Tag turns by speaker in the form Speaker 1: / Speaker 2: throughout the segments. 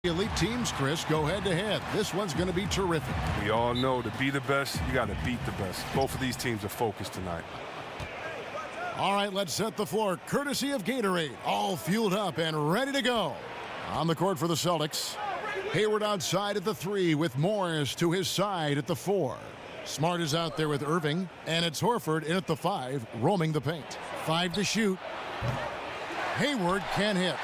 Speaker 1: Elite teams, Chris, go head-to-head. This one's going to be terrific.
Speaker 2: We all know to be the best, you got to beat the best. Both of these teams are focused tonight.
Speaker 1: All right, let's set the floor. Courtesy of Gatorade. All fueled up and ready to go. On the court for the Celtics. Hayward outside at the 3 with Morris to his side at the 4. Smart is out there with Irving, and it's Horford in at the 5, roaming the paint. 5 to shoot. Hayward can hit.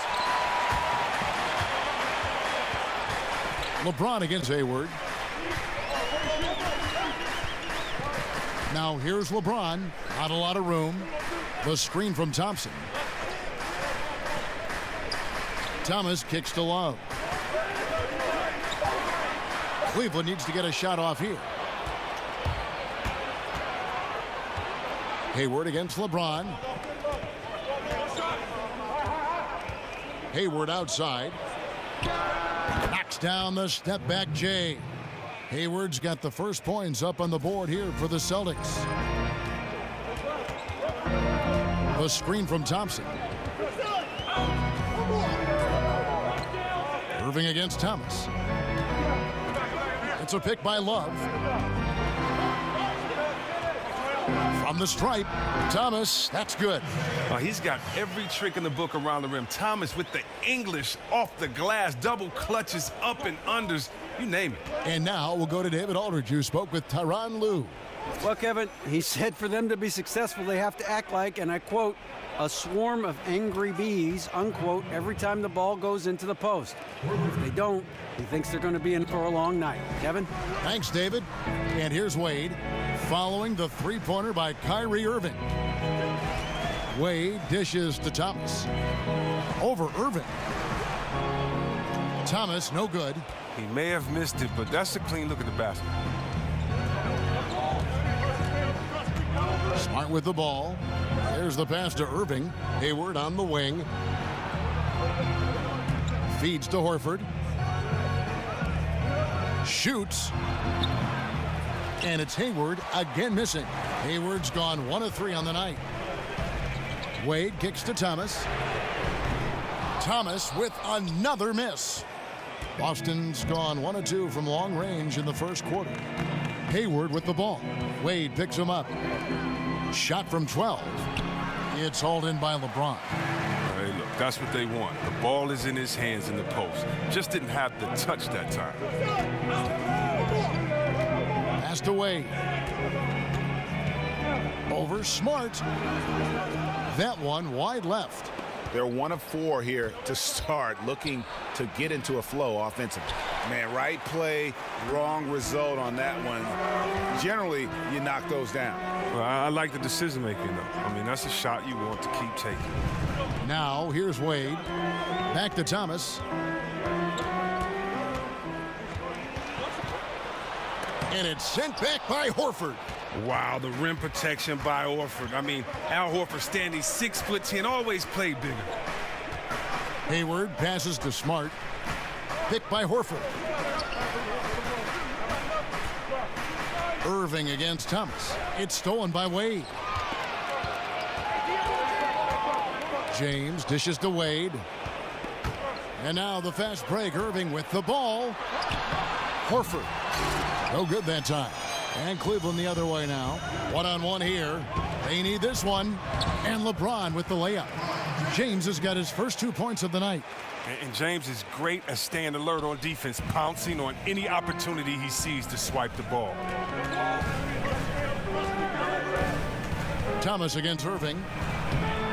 Speaker 1: LeBron against Hayward. Now here's LeBron. Not a lot of room. The screen from Thompson. Thomas kicks to Love. Cleveland needs to get a shot off here. Hayward against LeBron. Hayward outside. Knocks down the step-back J. Hayward's got the first points up on the board here for the Celtics. The screen from Thompson. Irving against Thomas. It's a pick by Love. From the stripe, Thomas, that's good.
Speaker 2: He's got every trick in the book around the rim. Thomas with the English off the glass, double clutches, up and unders, you name it.
Speaker 1: And now we'll go to David Aldridge, who spoke with Tyronn Lue.
Speaker 3: Well, Kevin, he said for them to be successful, they have to act like, and I quote, a swarm of angry bees, unquote, every time the ball goes into the post. If they don't, he thinks they're going to be in for a long night. Kevin?
Speaker 1: Thanks, David. And here's Wade, following the three-pointer by Kyrie Irving. Wade dishes to Thomas. Over Irving. Thomas, no good.
Speaker 2: He may have missed it, but that's a clean look at the basket.
Speaker 1: Smart with the ball. There's the pass to Irving. Hayward on the wing. Feeds to Horford. Shoots. And it's Hayward again missing. Hayward's gone 1 of 3 on the night. Wade kicks to Thomas. Thomas with another miss. Boston's gone 1 of 2 from long range in the first quarter. Hayward with the ball. Wade picks him up. Shot from 12. It's hauled in by LeBron.
Speaker 2: Hey, look, that's what they want. The ball is in his hands in the post. Just didn't have the touch that time.
Speaker 1: Passed away. Over Smart. That one wide left.
Speaker 4: They're 1 of 4 here to start, looking to get into a flow offensively. Man, right play, wrong result on that one. Generally, you knock those down.
Speaker 2: Well, I like the decision-making, though. I mean, that's a shot you want to keep taking.
Speaker 1: Now, here's Wade. Back to Thomas. And it's sent back by Horford.
Speaker 2: Wow, the rim protection by Horford. I mean, Al Horford standing 6'10", always played bigger.
Speaker 1: Hayward passes to Smart. Picked by Horford. Irving against Thomas. It's stolen by Wade. James dishes to Wade. And now the fast break. Irving with the ball. Horford. No good that time. And Cleveland the other way now. One-on-one here. They need this one. And LeBron with the layup. James has got his first 2 points of the night.
Speaker 2: And James is great at staying alert on defense, pouncing on any opportunity he sees to swipe the ball.
Speaker 1: Thomas against Irving.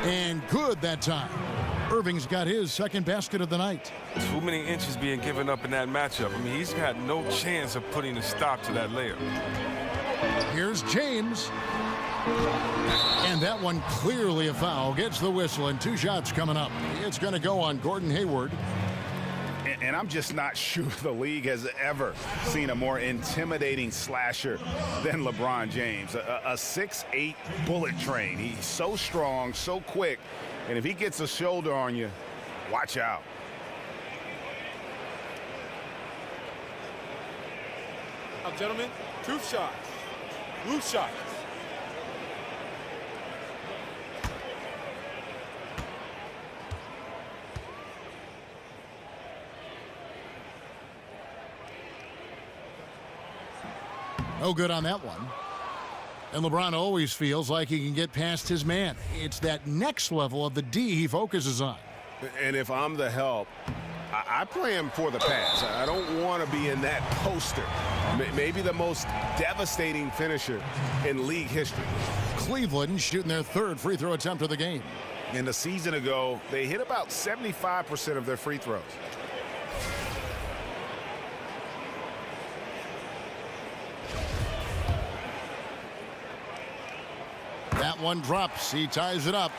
Speaker 1: And good that time. Irving's got his second basket of the night.
Speaker 2: Too many inches being given up in that matchup. I mean, he's got no chance of putting a stop to that layup.
Speaker 1: Here's James. And that one clearly a foul. Gets the whistle, and 2 shots coming up. It's going to go on Gordon Hayward.
Speaker 4: And I'm just not sure the league has ever seen a more intimidating slasher than LeBron James. A 6'8" bullet train. He's so strong, so quick. And if he gets a shoulder on you, watch out.
Speaker 5: Now, gentlemen, 2 shots. Loose shots.
Speaker 1: No good on that one. And LeBron always feels like he can get past his man. It's that next level of the D he focuses on.
Speaker 4: And if I'm the help, I play him for the pass. I don't want to be in that poster. Maybe the most devastating finisher in league history.
Speaker 1: Cleveland shooting their third free throw attempt of the game.
Speaker 4: And a season ago, they hit about 75% of their free throws.
Speaker 1: That one drops. He ties it up.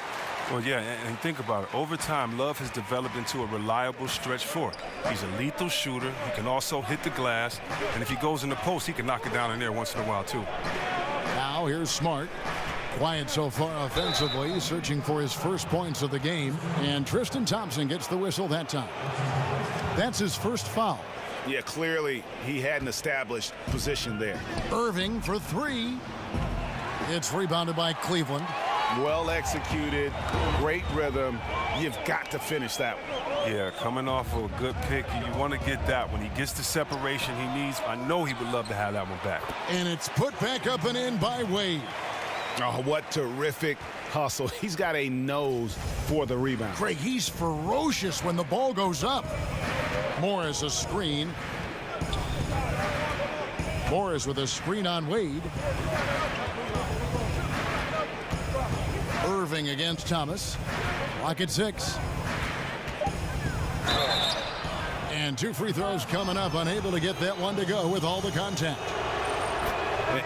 Speaker 2: Well, yeah, and think about it. Over time, Love has developed into a reliable stretch four. He's a lethal shooter. He can also hit the glass. And if he goes in the post, he can knock it down in there once in a while, too.
Speaker 1: Now here's Smart. Quiet so far offensively, searching for his first points of the game. And Tristan Thompson gets the whistle that time. That's his first foul.
Speaker 4: Yeah, clearly he had an established position there.
Speaker 1: Irving for three. It's rebounded by Cleveland.
Speaker 4: Well executed, great rhythm. You've got to finish that one.
Speaker 2: Yeah, coming off of a good pick, you want to get that. When he gets the separation he needs, I know he would love to have that one back.
Speaker 1: And it's put back up and in by Wade.
Speaker 4: Oh, what terrific hustle. He's got a nose for the rebound.
Speaker 1: Craig, he's ferocious when the ball goes up. Morris a screen. Morris with a screen on Wade. Irving against Thomas. Lock at 6. And 2 free throws coming up. Unable to get that one to go with all the contact.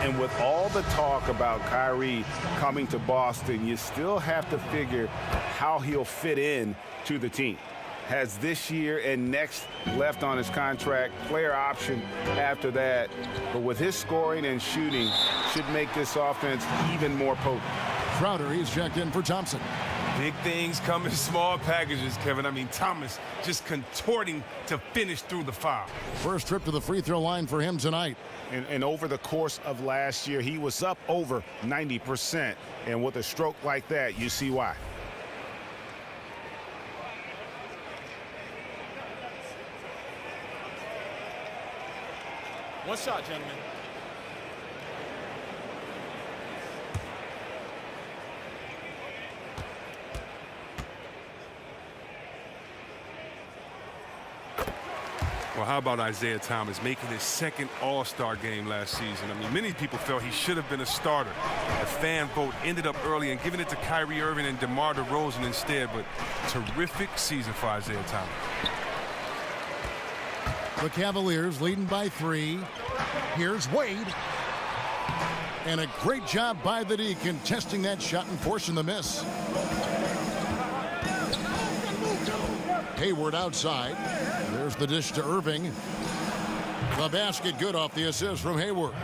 Speaker 4: And with all the talk about Kyrie coming to Boston, you still have to figure how he'll fit in to the team. Has this year and next left on his contract, player option after that. But with his scoring and shooting, should make this offense even more potent.
Speaker 1: Crowder, he's checked in for Thompson.
Speaker 2: Big things come in small packages, Kevin. I mean, Thomas just contorting to finish through the foul.
Speaker 1: First trip to the free throw line for him tonight.
Speaker 4: And over the course of last year, he was up over 90%. And with a stroke like that, you see why.
Speaker 5: One shot, gentlemen.
Speaker 2: Well, how about Isaiah Thomas making his second All-Star game last season? I mean, many people felt he should have been a starter. The fan vote ended up early and giving it to Kyrie Irving and DeMar DeRozan instead, but terrific season for Isaiah Thomas.
Speaker 1: The Cavaliers leading by 3. Here's Wade. And a great job by the D contesting that shot and forcing the miss. Hayward outside. There's the dish to Irving. The basket good off the assist from Hayward.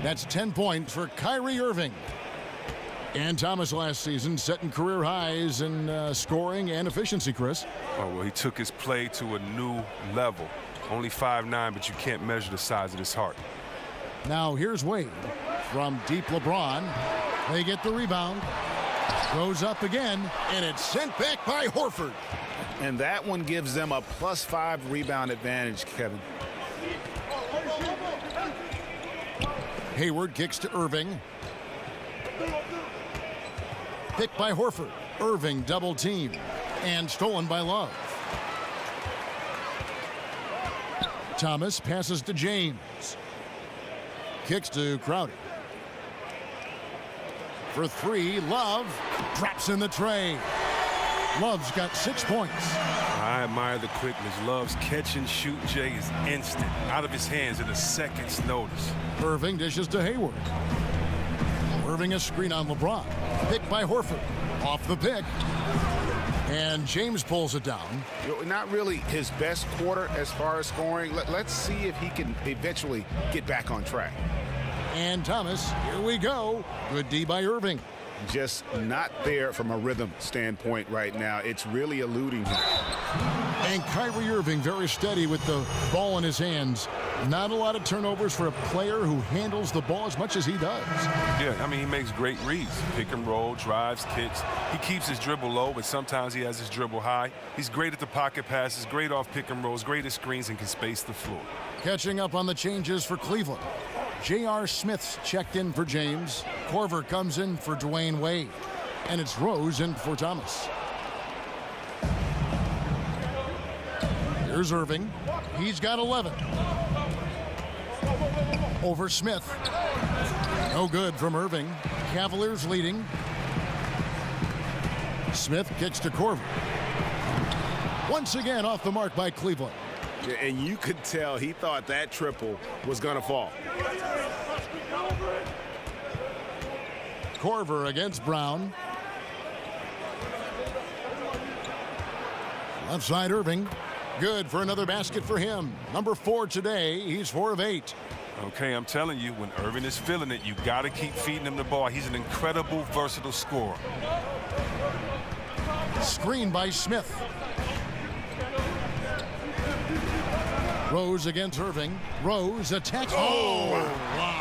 Speaker 1: That's 10 points for Kyrie Irving. And Thomas last season setting career highs in scoring and efficiency, Chris.
Speaker 2: Oh, well, he took his play to a new level. Only 5'9", but you can't measure the size of his heart.
Speaker 1: Now here's Wade from deep LeBron. They get the rebound. Goes up again, and it's sent back by Horford.
Speaker 4: And that one gives them a +5 rebound advantage, Kevin.
Speaker 1: Hayward kicks to Irving. Picked by Horford. Irving double team and stolen by Love. Thomas passes to James. Kicks to Crowder. For 3, Love drops in the tray. Love's got 6 points.
Speaker 2: I admire the quickness. Love's catch and shoot, Jay, is instant. Out of his hands in a second's notice.
Speaker 1: Irving dishes to Hayward. Irving a screen on LeBron. Picked by Horford. Off the pick. And James pulls it down.
Speaker 4: Not really his best quarter as far as scoring. Let's see if he can eventually get back on track.
Speaker 1: And Thomas, here we go. Good D by Irving.
Speaker 4: Just not there from a rhythm standpoint right now. It's really eluding him.
Speaker 1: And Kyrie Irving very steady with the ball in his hands. Not a lot of turnovers for a player who handles the ball as much as he does.
Speaker 2: Yeah, I mean, he makes great reads. Pick and roll, drives, kicks. He keeps his dribble low, but sometimes he has his dribble high. He's great at the pocket passes, great off pick and rolls, great at screens, and can space the floor.
Speaker 1: Catching up on the changes for Cleveland. J.R. Smith's checked in for James. Korver comes in for Dwayne Wade. And it's Rose in for Thomas. Here's Irving. He's got 11. Over Smith. No good from Irving. Cavaliers leading. Smith kicks to Korver. Once again off the mark by Cleveland.
Speaker 4: Yeah, and you could tell he thought that triple was going to fall.
Speaker 1: Korver against Brown. Left side Irving. Good for another basket for him. Number 4 today. He's 4 of 8.
Speaker 2: Okay, I'm telling you, when Irving is feeling it, you got to keep feeding him the ball. He's an incredible, versatile scorer.
Speaker 1: Screen by Smith. Rose against Irving. Rose attacks. Oh, wow.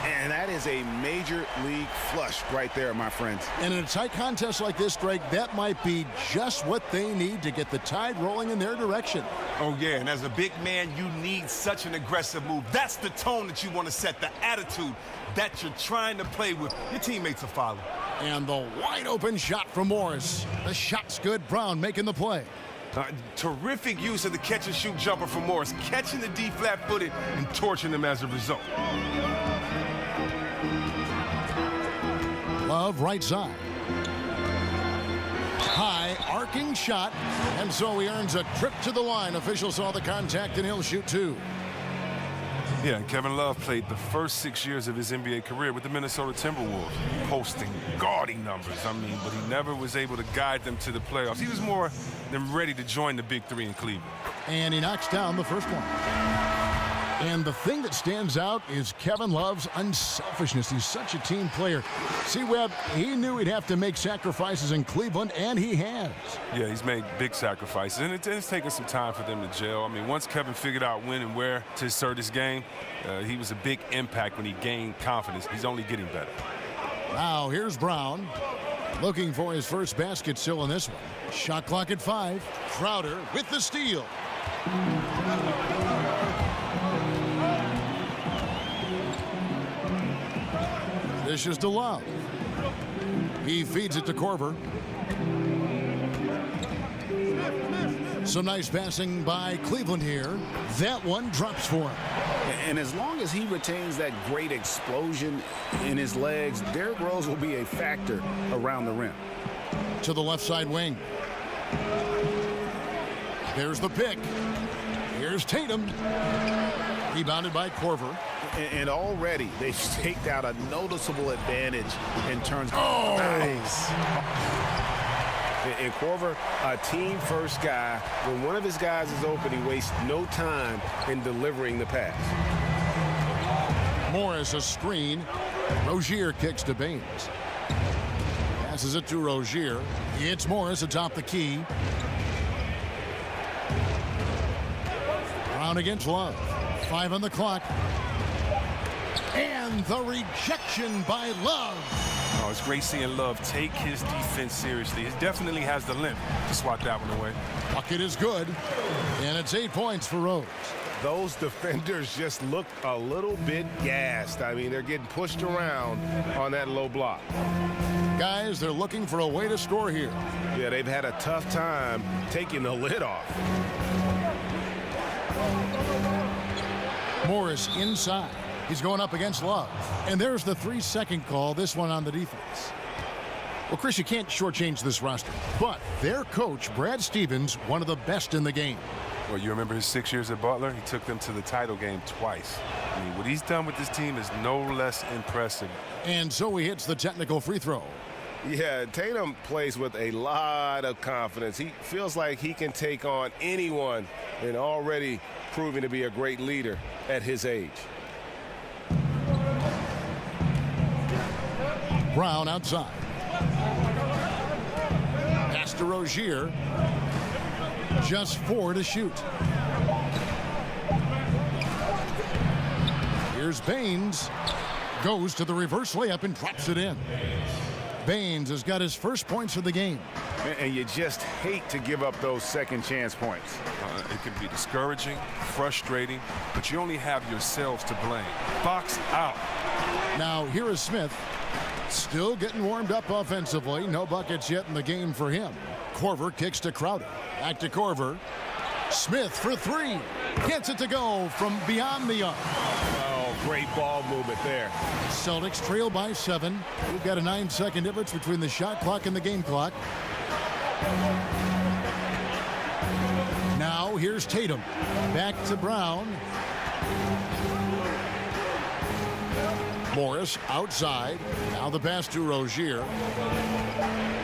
Speaker 4: And that is a major league flush right there, my friends.
Speaker 1: And in a tight contest like this, Greg, that might be just what they need to get the tide rolling in their direction.
Speaker 6: Oh, yeah, and as a big man, you need such an aggressive move. That's the tone that you want to set, the attitude that you're trying to play with. Your teammates will follow.
Speaker 1: And the wide open shot from Morris. The shot's good. Brown making the play.
Speaker 2: Terrific use of the catch-and-shoot jumper from Morris, catching the D flat-footed and torching them as a result.
Speaker 1: Love right side. High arcing shot, and so he earns a trip to the line. Officials saw the contact, and he'll shoot 2.
Speaker 2: Yeah, and Kevin Love played the first 6 years of his NBA career with the Minnesota Timberwolves, posting gaudy numbers. But he never was able to guide them to the playoffs. He was more than ready to join the Big Three in Cleveland.
Speaker 1: And he knocks down the first one. And the thing that stands out is Kevin Love's unselfishness. He's such a team player. See, Webb, he knew he'd have to make sacrifices in Cleveland, and he has.
Speaker 2: Yeah, he's made big sacrifices, and it's taken some time for them to gel. Once Kevin figured out when and where to assert his game, he was a big impact when he gained confidence. He's only getting better.
Speaker 1: Now, here's Brown. Looking for his first basket still in this one. Shot clock at 5. Crowder with the steal. Dishes to Love. He feeds it to Korver. Some nice passing by Cleveland here. That one drops for him.
Speaker 4: And as long as he retains that great explosion in his legs, Derrick Rose will be a factor around the rim.
Speaker 1: To the left side wing. There's the pick. Here's Tatum. Rebounded by Korver.
Speaker 4: And already they've staked out a noticeable advantage in terms of nice. And Korver, a team-first guy. When one of his guys is open, he wastes no time in delivering the pass.
Speaker 1: Morris a screen. Rozier kicks to Baines. Passes it to Rozier. It's Morris atop the key. Brown against Love. 5 on the clock. And the rejection by Love.
Speaker 2: Oh, it's great seeing Love take his defense seriously. He definitely has the limp to swat that one away.
Speaker 1: Bucket is good. And it's 8 points for Rose.
Speaker 4: Those defenders just look a little bit gassed. They're getting pushed around on that low block.
Speaker 1: Guys, they're looking for a way to score here.
Speaker 4: Yeah, they've had a tough time taking the lid off.
Speaker 1: Morris inside. He's going up against Love. And there's the 3-second call, this one on the defense. Well, Chris, you can't shortchange this roster. But their coach, Brad Stevens, one of the best in the game.
Speaker 2: Well, you remember his 6 years at Butler? He took them to the title game twice. What he's done with this team is no less impressive.
Speaker 1: And so he hits the technical free throw.
Speaker 4: Yeah, Tatum plays with a lot of confidence. He feels like he can take on anyone and already proving to be a great leader at his age.
Speaker 1: Brown outside. Pass to Rozier. Just 4 to shoot. Here's Baines. Goes to the reverse layup and drops it in. Baines has got his first points of the game.
Speaker 4: And you just hate to give up those second chance points.
Speaker 2: It can be discouraging, frustrating, but you only have yourselves to blame. Box out.
Speaker 1: Now here is Smith. Still getting warmed up offensively. No buckets yet in the game for him. Korver kicks to Crowder. Back to Korver. Smith for three. Gets it to go from beyond the arc.
Speaker 4: Oh, great ball movement there.
Speaker 1: Celtics trail by 7. We've got a 9-second difference between the shot clock and the game clock. Now here's Tatum. Back to Brown. Morris outside. Now the pass to Rozier.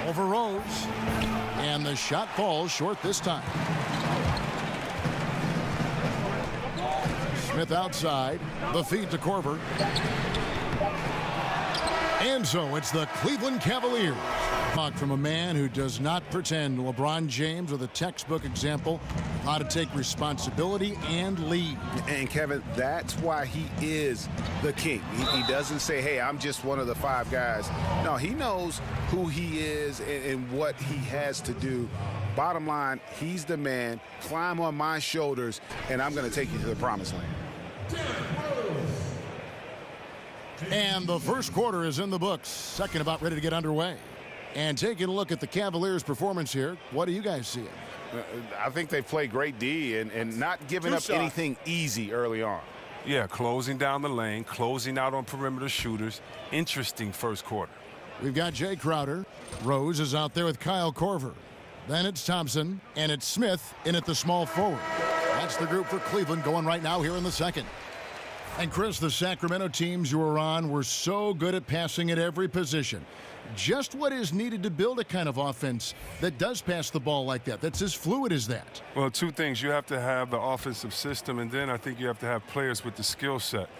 Speaker 1: Over Rose. And the shot falls short this time. Smith outside. The feed to Korver. And so it's the Cleveland Cavaliers. Talk from a man who does not pretend. LeBron James with a textbook example of how to take responsibility and lead.
Speaker 4: And Kevin, that's why he is the king. He doesn't say, hey, I'm just one of the 5 guys. No, he knows who he is and what he has to do. Bottom line, he's the man. Climb on my shoulders, and I'm going to take you to the promised land.
Speaker 1: And the first quarter is in the books. Second about ready to get underway. And taking a look at the Cavaliers' performance here, what do you guys see?
Speaker 4: I think they played great D and not giving up anything easy early on.
Speaker 2: Yeah, closing down the lane, closing out on perimeter shooters. Interesting first quarter.
Speaker 1: We've got Jay Crowder. Rose is out there with Kyle Korver. Then it's Thompson, and it's Smith in at the small forward. That's the group for Cleveland going right now here in the second. And Chris, the Sacramento teams you were on were so good at passing at every position. Just what is needed to build a kind of offense that does pass the ball like that, that's as fluid as that?
Speaker 2: Well, 2 things. You have to have the offensive system, and then I think you have to have players with the skill set.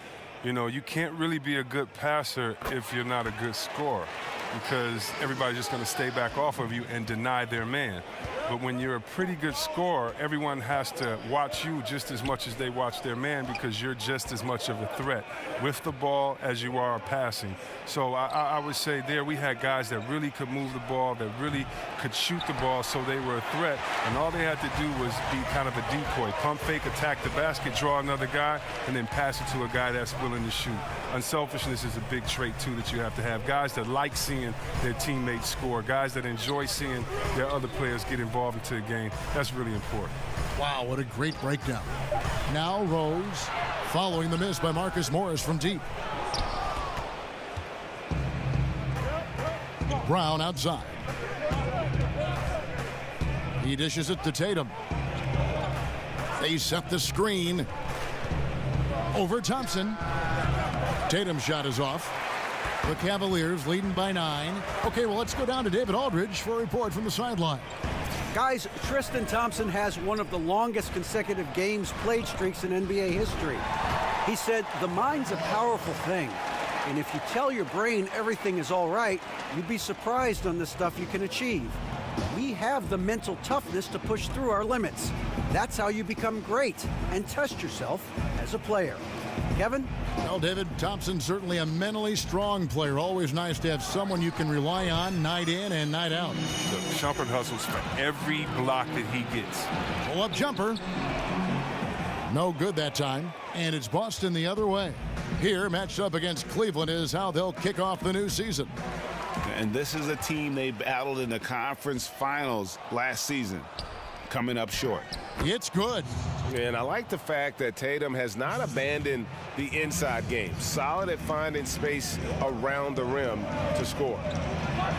Speaker 2: You know, you can't really be a good passer if you're not a good scorer, because everybody's just going to stay back off of you and deny their man. But when you're a pretty good scorer, everyone has to watch you just as much as they watch their man, because you're just as much of a threat with the ball as you are passing. So I would say there we had guys that really could move the ball, that really could shoot the ball, so they were a threat. And all they had to do was be kind of a decoy. Pump fake, attack the basket, draw another guy, and then pass it to a guy that's willing to shoot. Unselfishness is a big trait, too, that you have to have. Guys that like seeing their teammates score, guys that enjoy seeing their other players get involved into the game. That's really important.
Speaker 1: Wow, what a great breakdown. Now Rose following the miss by Marcus Morris from deep. Brown outside. He dishes it to Tatum. They set the screen over Thompson. Tatum's shot is off. The Cavaliers leading by 9. Okay, well, let's go down to David Aldridge for a report from the sideline.
Speaker 3: Guys, Tristan Thompson has one of the longest consecutive games played streaks in NBA history. He said, the mind's a powerful thing, and if you tell your brain everything is all right, you'd be surprised on the stuff you can achieve. We have the mental toughness to push through our limits. That's how you become great and test yourself as a player. Kevin?
Speaker 1: Well, David, Thompson's certainly a mentally strong player. Always nice to have someone you can rely on night in and night out.
Speaker 2: Look, Shumpert hustles for every block that he gets.
Speaker 1: Pull-up jumper. No good that time. And it's Boston the other way. Here, matched up against Cleveland, is how they'll kick off the new season.
Speaker 4: And this is a team they battled in the conference finals last season, coming up short.
Speaker 1: It's good.
Speaker 7: And I like the fact that Tatum has not abandoned the inside game. Solid at finding space around the rim to score.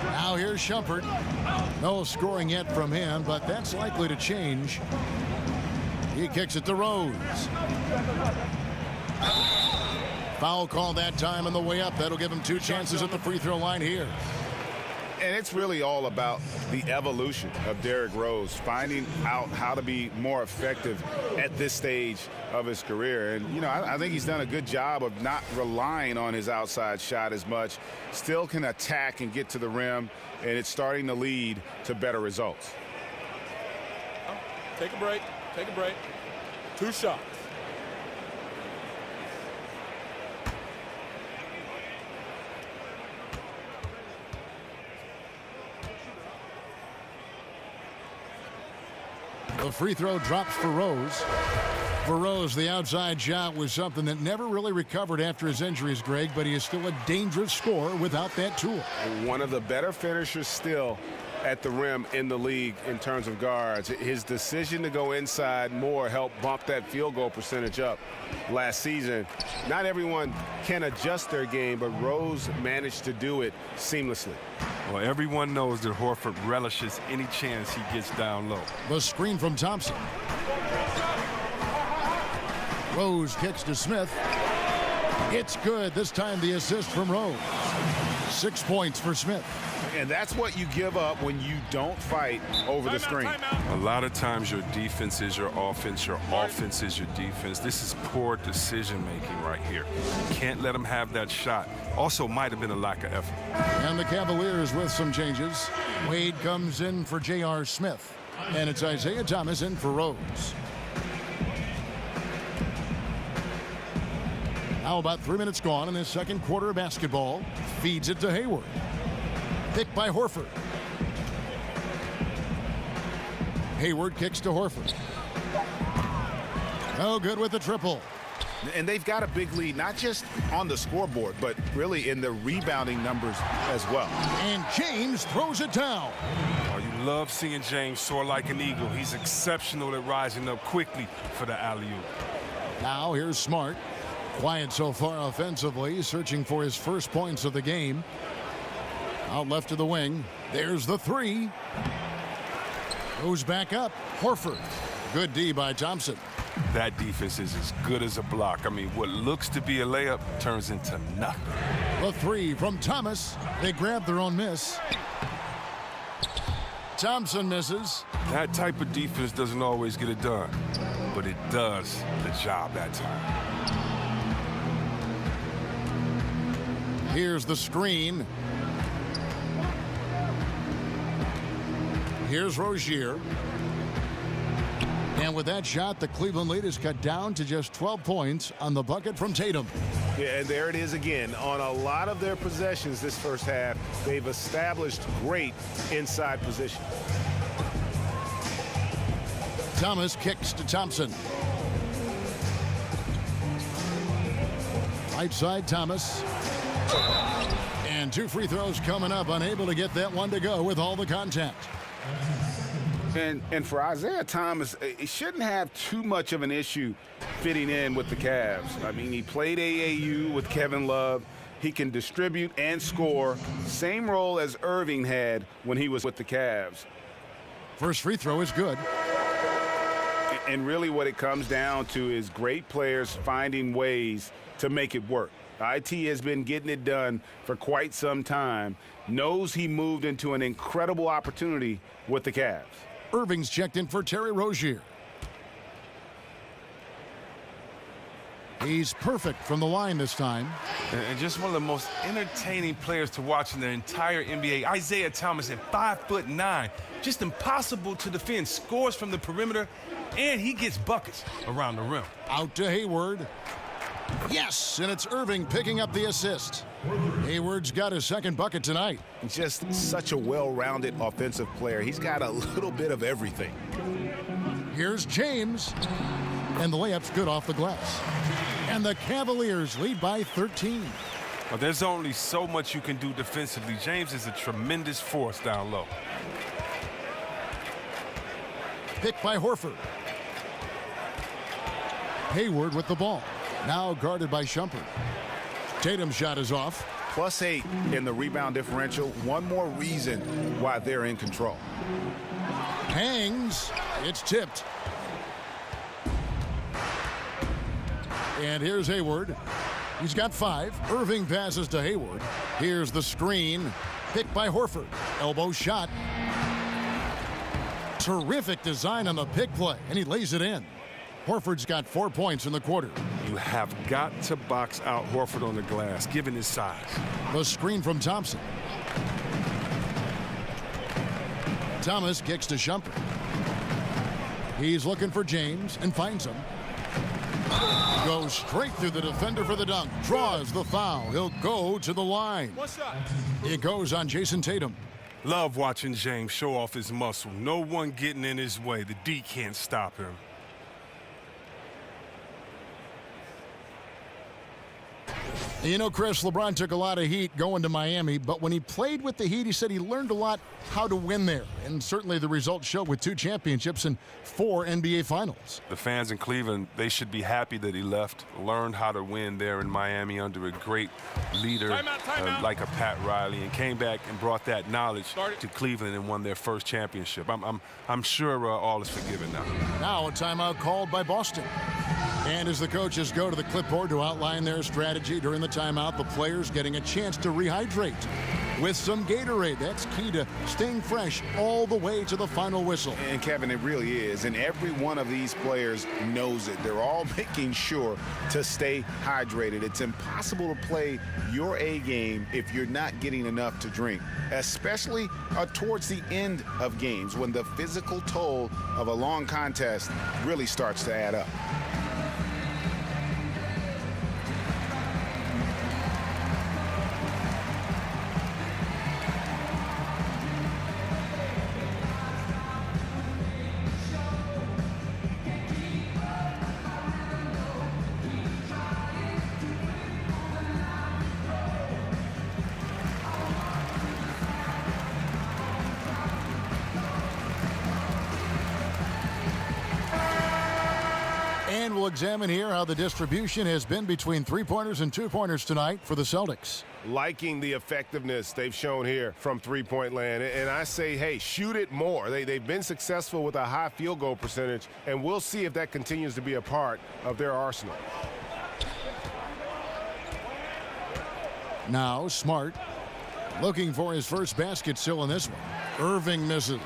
Speaker 1: Now here's Shumpert. No scoring yet from him, but that's likely to change. He kicks it to Rose. Foul call that time on the way up. That'll give him 2 chances at the free throw line here.
Speaker 4: And it's really all about the evolution of Derrick Rose, finding out how to be more effective at this stage of his career. And, you know, I think he's done a good job of not relying on his outside shot as much. Still can attack and get to the rim, and it's starting to lead to better results.
Speaker 5: Take a break. Take a break. 2 shots.
Speaker 1: The free throw drops for Rose. For Rose, the outside shot was something that never really recovered after his injuries, Greg, but he is still a dangerous scorer without that tool.
Speaker 7: One of the better finishers still at the rim in the league in terms of guards. His decision to go inside more helped bump that field goal percentage up last season. Not everyone can adjust their game, but Rose managed to do it seamlessly.
Speaker 2: Well, everyone knows that Horford relishes any chance he gets down low.
Speaker 1: The screen from Thompson. Rose kicks to Smith. It's good. This time the assist from Rose. 6 points for Smith.
Speaker 4: And that's what you give up when you don't fight over the screen.
Speaker 2: A lot of times your defense is your offense is your defense. This is poor decision-making right here. You can't let them have that shot. Also might have been a lack of effort.
Speaker 1: And the Cavaliers with some changes. Wade comes in for J.R. Smith. And it's Isaiah Thomas in for Rose. Now about 3 minutes gone in this second quarter of basketball. Feeds it to Hayward. Picked by Horford. Hayward kicks to Horford. No good with the triple.
Speaker 4: And they've got a big lead, not just on the scoreboard, but really in the rebounding numbers as well.
Speaker 1: And James throws it down.
Speaker 2: Oh, you love seeing James soar like an eagle. He's exceptional at rising up quickly for the alley-oop.
Speaker 1: Now here's Smart. Quiet so far offensively, searching for his first points of the game. Out left to the wing. There's the three. Goes back up. Horford. Good D by Thompson.
Speaker 2: That defense is as good as a block. I mean, what looks to be a layup turns into nothing.
Speaker 1: The three from Thomas. They grab their own miss. Thompson misses.
Speaker 2: That type of defense doesn't always get it done, but it does the job that time.
Speaker 1: Here's the screen. Here's Rozier. And with that shot, the Cleveland lead is cut down to just 12 points on the bucket from Tatum.
Speaker 7: Yeah, and there it is again. On a lot of their possessions this first half, they've established great inside position.
Speaker 1: Thomas kicks to Thompson. Right side, Thomas. And two free throws coming up, unable to get that one to go with all the contact.
Speaker 4: And for Isaiah Thomas, he shouldn't have too much of an issue fitting in with the Cavs. I mean, he played AAU with Kevin Love. He can distribute and score. Same role as Irving had when he was with the Cavs.
Speaker 1: First free throw is good.
Speaker 4: And really what it comes down to is great players finding ways to make it work. IT has been getting it done for quite some time. Knows he moved into an incredible opportunity with the Cavs.
Speaker 1: Irving's checked in for Terry Rozier. He's perfect from the line this time.
Speaker 2: And just one of the most entertaining players to watch in the entire NBA. Isaiah Thomas at 5'9", just impossible to defend. Scores from the perimeter, and he gets buckets around the rim.
Speaker 1: Out to Hayward. Yes, and it's Irving picking up the assist. Hayward's got his second bucket tonight.
Speaker 4: Just such a well-rounded offensive player. He's got a little bit of everything.
Speaker 1: Here's James. And the layup's good off the glass. And the Cavaliers lead by 13.
Speaker 2: Well, there's only so much you can do defensively. James is a tremendous force down low.
Speaker 1: Picked by Horford. Hayward with the ball. Now guarded by Shumpert. Tatum's shot is off.
Speaker 4: +8 in the rebound differential. One more reason why they're in control.
Speaker 1: Hangs. It's tipped. And here's Hayward. He's got 5. Irving passes to Hayward. Here's the screen. Picked by Horford. Elbow shot. Terrific design on the pick play, and he lays it in. Horford's got 4 points in the quarter.
Speaker 2: You have got to box out Horford on the glass, given his size.
Speaker 1: The screen from Thompson. Thomas kicks to Shumpert. He's looking for James and finds him. Goes straight through the defender for the dunk. Draws the foul. He'll go to the line.
Speaker 5: One shot.
Speaker 1: It goes on Jason Tatum.
Speaker 2: Love watching James show off his muscle. No one getting in his way. The D can't stop him.
Speaker 1: You know, Chris, LeBron took a lot of heat going to Miami, but when he played with the Heat, he said he learned a lot how to win there. And certainly the results show with 2 championships and 4 NBA Finals.
Speaker 2: The fans in Cleveland, they should be happy that he left, learned how to win there in Miami under a great leader like a Pat Riley, and came back and brought that knowledge to Cleveland and won their first championship. I'm sure all is forgiven now.
Speaker 1: Now a timeout called by Boston. And as the coaches go to the clipboard to outline their strategy during the timeout, the players getting a chance to rehydrate with some Gatorade. That's key to staying fresh all the way to the final whistle.
Speaker 4: And Kevin, it really is. And every one of these players knows it. They're all making sure to stay hydrated. It's impossible to play your A game if you're not getting enough to drink, especially towards the end of games when the physical toll of a long contest really starts to add up.
Speaker 1: And we'll examine here how the distribution has been between 3-pointers and 2-pointers tonight for the Celtics.
Speaker 7: Liking the effectiveness they've shown here from three-point land. And I say, hey, shoot it more. They've been successful with a high field goal percentage, and we'll see if that continues to be a part of their arsenal.
Speaker 1: Now Smart looking for his first basket still in this one. Irving misses.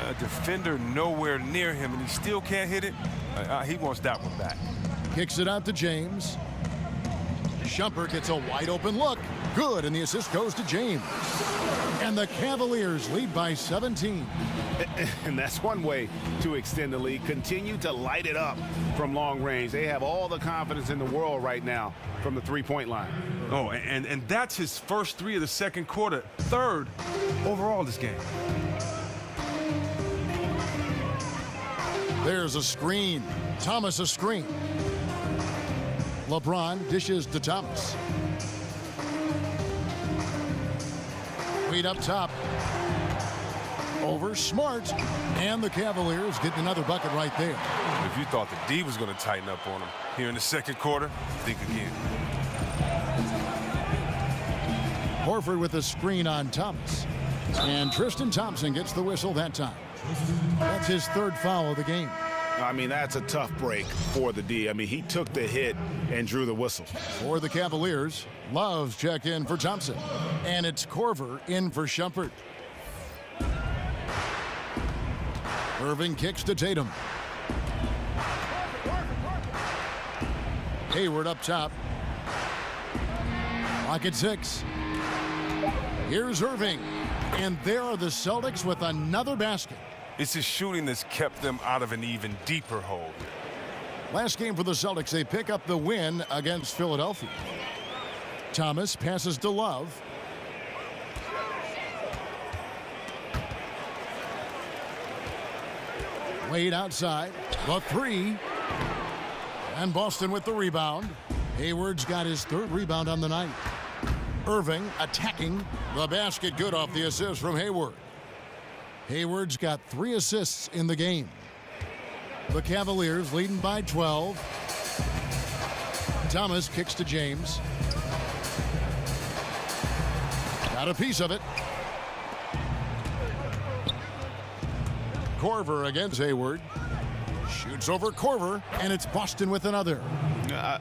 Speaker 2: A defender nowhere near him, and he still can't hit it. He wants that one back.
Speaker 1: Kicks it out to James. Shumpert gets a wide open look. Good, and the assist goes to James. And the Cavaliers lead by 17.
Speaker 7: And that's one way to extend the lead. Continue to light it up from long range. They have all the confidence in the world right now from the three-point line.
Speaker 2: Oh, and that's his first 3 of the second quarter. 3rd overall this game.
Speaker 1: There's a screen. Thomas a screen. LeBron dishes to Thomas. Lead up top. Over Smart. And the Cavaliers get another bucket right there.
Speaker 2: If you thought the D was going to tighten up on him here in the second quarter, think again.
Speaker 1: Horford with a screen on Thomas. And Tristan Thompson gets the whistle that time. That's his 3rd foul of the game.
Speaker 4: I mean, that's a tough break for the D. I mean, he took the hit and drew the whistle.
Speaker 1: For the Cavaliers, Love's checked in for Thompson. And it's Korver in for Shumpert. Irving kicks to Tatum. Hayward up top. Lock at 6. Here's Irving. And there are the Celtics with another basket.
Speaker 2: It's his shooting that's kept them out of an even deeper hole.
Speaker 1: Last game for the Celtics, they pick up the win against Philadelphia. Thomas passes to Love. Wade outside. The 3. And Boston with the rebound. Hayward's got his 3rd rebound on the night. Irving attacking. The basket good off the assist from Hayward. Hayward's got 3 assists in the game. The Cavaliers leading by 12. Thomas kicks to James. Got a piece of it. Korver against Hayward. Shoots over Korver, and it's Boston with another.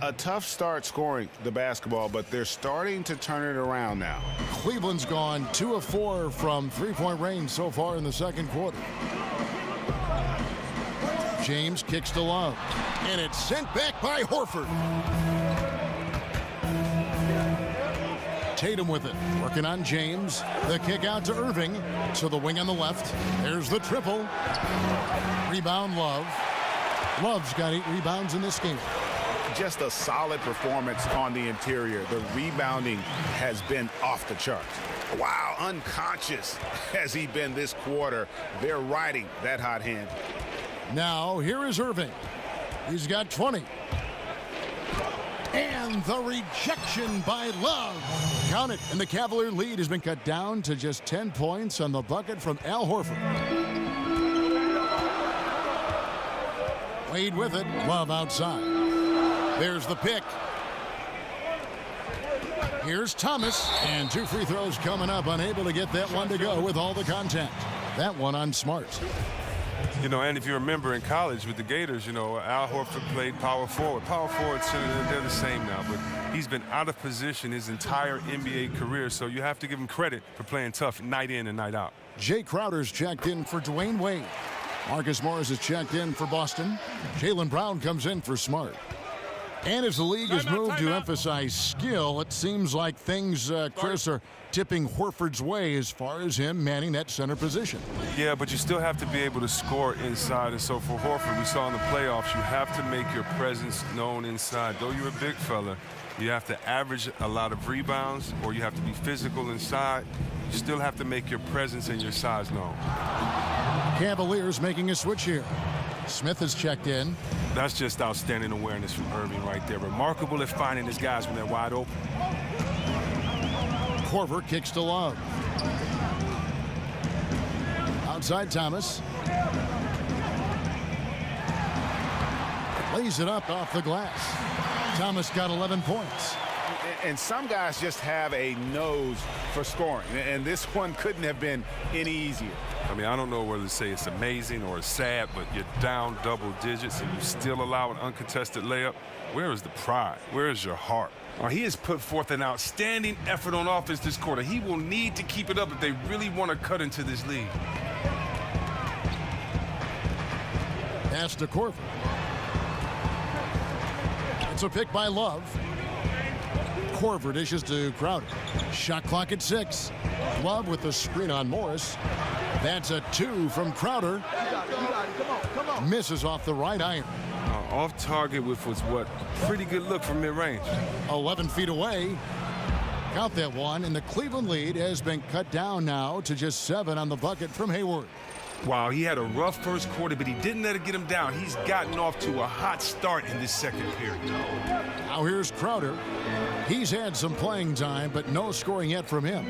Speaker 4: A tough start scoring the basketball, but they're starting to turn it around now.
Speaker 1: Cleveland's gone 2 of 4 from 3-point range so far in the second quarter. James kicks to Love, and it's sent back by Horford. Tatum with it, working on James. The kick out to Irving, to the wing on the left. There's the triple. Rebound Love. Love's got 8 rebounds in this game.
Speaker 4: just a solid performance on the interior. The rebounding has been off the charts. Wow, unconscious has he been this quarter. They're riding that hot hand.
Speaker 1: Now, here is Irving. He's got 20. And the rejection by Love. Count it. And the Cavalier lead has been cut down to just 10 points on the bucket from Al Horford. Wade with it. Love outside. There's the pick. Here's Thomas. And 2 free throws coming up. Unable to get that one to go with all the contact. That one on Smart.
Speaker 2: You know, and if you remember in college with the Gators, you know, Al Horford played power forward. Power forward, they're the same now, but he's been out of position his entire NBA career, so you have to give him credit for playing tough night in and night out.
Speaker 1: Jay Crowder's checked in for Dwayne Wade. Marcus Morris is checked in for Boston. Jaylen Brown comes in for Smart. And as the league has moved to emphasize skill, it seems like things, Chris, are tipping Horford's way as far as him manning that center position.
Speaker 2: Yeah, but you still have to be able to score inside. And so for Horford, we saw in the playoffs, you have to make your presence known inside. Though you're a big fella, you have to average a lot of rebounds, or you have to be physical inside. You still have to make your presence and your size known.
Speaker 1: Cavaliers making a switch here. Smith is checked in.
Speaker 2: That's just outstanding awareness from Irving right there. Remarkable at finding his guys when they're wide open.
Speaker 1: Korver kicks to Love. Outside Thomas. Lays it up off the glass. Thomas got 11 points.
Speaker 4: And some guys just have a nose for scoring, and this one couldn't have been any easier.
Speaker 2: I mean, I don't know whether to say it's amazing or it's sad, but you're down double digits and you still allow an uncontested layup. Where is the pride? Where is your heart? He has put forth an outstanding effort on offense this quarter. He will need to keep it up if they really want to cut into this league.
Speaker 1: Pass to Korver. It's a pick by Love. Korver dishes to Crowder. Shot clock at 6. Love with the screen on Morris. That's a 2 from Crowder. Misses off the right iron.
Speaker 2: Off target with what's pretty good look from mid-range.
Speaker 1: 11 feet away. Count that one, and the Cleveland lead has been cut down now to just 7 on the bucket from Hayward.
Speaker 2: Wow, he had a rough first quarter, but he didn't let it get him down. He's gotten off to a hot start in this second period.
Speaker 1: Now here's Crowder. He's had some playing time, but no scoring yet from him.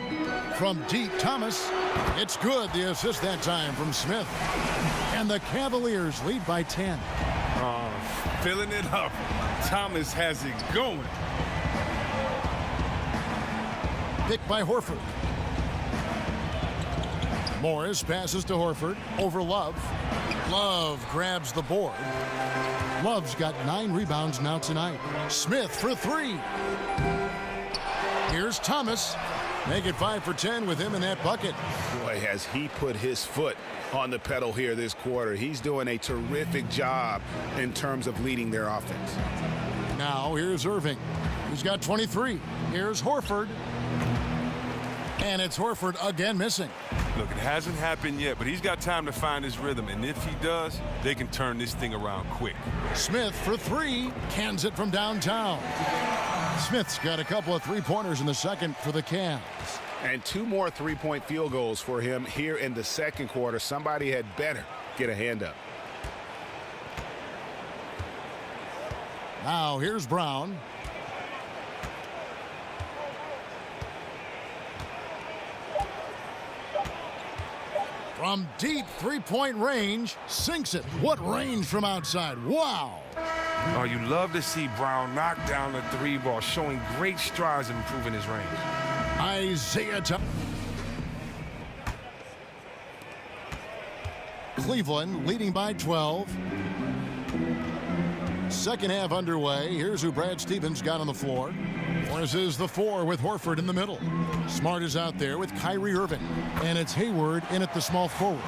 Speaker 1: From deep, Thomas. It's good. The assist that time from Smith. And the Cavaliers lead by 10.
Speaker 2: Filling it up. Thomas has it going.
Speaker 1: Pick by Horford. Morris passes to Horford over Love. Love grabs the board. Love's got 9 rebounds now tonight. Smith for 3. Here's Thomas. Make it 5 for 10 with him in that bucket.
Speaker 4: Boy, has he put his foot on the pedal here this quarter. He's doing a terrific job in terms of leading their offense.
Speaker 1: Now here's Irving. He's got 23. Here's Horford. And it's Horford again missing.
Speaker 2: Look, it hasn't happened yet, but he's got time to find his rhythm. And if he does, they can turn this thing around quick.
Speaker 1: Smith for 3. Cans it from downtown. Smith's got a couple of three-pointers in the second for the Cavs.
Speaker 4: And 2 more three-point field goals for him here in the second quarter. Somebody had better get a hand up.
Speaker 1: Now here's Brown. From deep three-point range, sinks it. What range from outside? Wow.
Speaker 2: Oh, you love to see Brown knock down the 3 ball, showing great strides in improving his range.
Speaker 1: Isaiah Thomas. Cleveland leading by 12. Second half underway. Here's who Brad Stevens got on the floor. Morris is the 4 with Horford in the middle. Smart is out there with Kyrie Irving. And it's Hayward in at the small forward.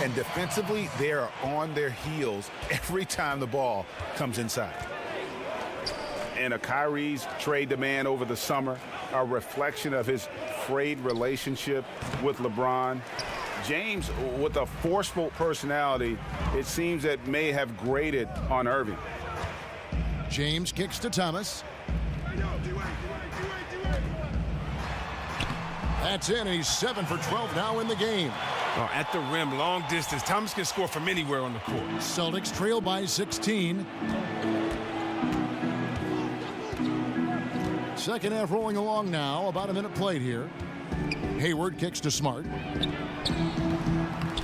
Speaker 4: And defensively, they are on their heels every time the ball comes inside. And a Kyrie's trade demand over the summer, a reflection of his frayed relationship with LeBron. James, with a forceful personality, it seems that may have grated on Irving.
Speaker 1: James kicks to Thomas. That's in, and he's 7 for 12 now in the game.
Speaker 2: Well, at the rim, long distance. Thomas can score from anywhere on the court.
Speaker 1: Celtics trail by 16. Second half rolling along now. About a minute played here. Hayward kicks to Smart.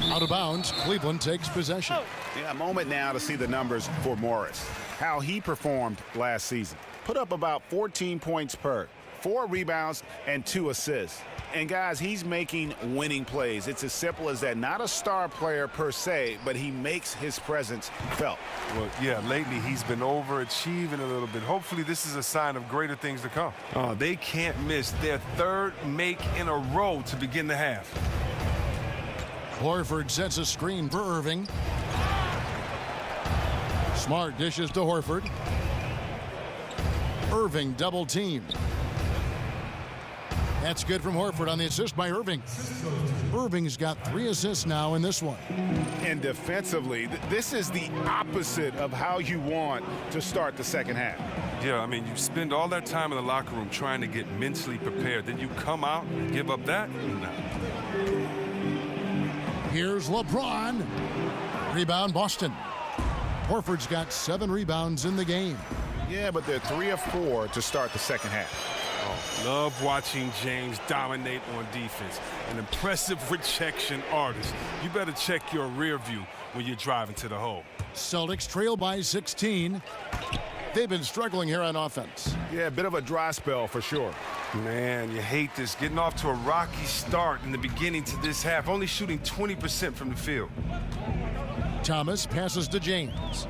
Speaker 1: Out of bounds. Cleveland takes possession.
Speaker 4: Yeah, a moment now to see the numbers for Morris. How he performed last season. Put up about 14 points per, 4 rebounds, and 2 assists. And guys, he's making winning plays. It's as simple as that. Not a star player per se, but he makes his presence felt.
Speaker 2: Well, yeah, lately he's been overachieving a little bit. Hopefully this is a sign of greater things to come. They can't miss their 3rd make in a row to begin the half.
Speaker 1: Horford sets a screen for Irving. Smart dishes to Horford. Irving double teamed. That's good from Horford on the assist by Irving. Irving's got 3 assists now in this one.
Speaker 4: And defensively, this is the opposite of how you want to start the second half.
Speaker 2: Yeah, I mean, you spend all that time in the locker room trying to get mentally prepared. Then you come out and give up that? No.
Speaker 1: Here's LeBron. Rebound, Boston. Horford's got 7 rebounds in the game.
Speaker 4: Yeah, but they're 3 of 4 to start the second half.
Speaker 2: Love watching James dominate on defense. An impressive rejection artist. You better check your rear view when you're driving to the hole.
Speaker 1: Celtics trail by 16. They've been struggling here on offense.
Speaker 4: Yeah, a bit of a dry spell for sure.
Speaker 2: Man, you hate this. Getting off to a rocky start in the beginning to this half. Only shooting 20% from the field.
Speaker 1: Thomas passes to James.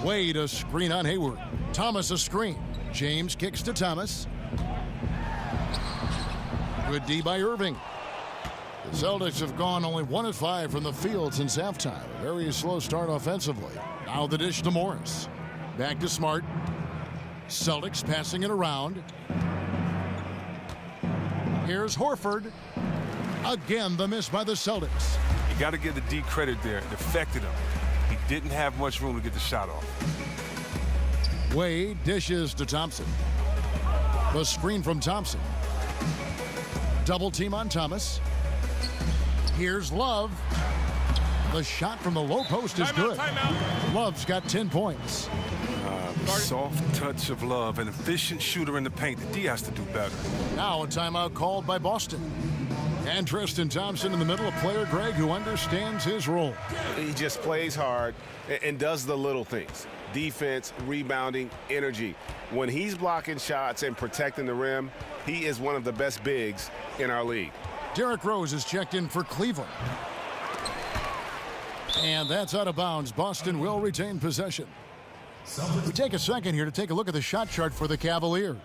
Speaker 1: Wade a screen on Hayward. Thomas a screen. James kicks to Thomas. Good D by Irving. The Celtics have gone only 1 of 5 from the field since halftime. A very slow start offensively. Now the dish to Morris. Back to Smart. Celtics passing it around. Here's Horford. Again, the miss by the Celtics.
Speaker 2: You got to give the D credit there. It affected him. He didn't have much room to get the shot off.
Speaker 1: Wade dishes to Thompson. The screen from Thompson. Double team on Thomas. Here's Love. The shot from the low post is good. Love's got 10 points.
Speaker 2: The soft touch of Love, an efficient shooter in the paint. The D has to do better.
Speaker 1: Now a timeout called by Boston. And Tristan Thompson in the middle, a player, Greg, who understands his role.
Speaker 7: He just plays hard and does the little things. Defense, rebounding, energy. When he's blocking shots and protecting the rim, he is one of the best bigs in our league.
Speaker 1: Derrick Rose is checked in for Cleveland. And that's out of bounds. Boston will retain possession. We take a second here to take a look at the shot chart for the Cavaliers.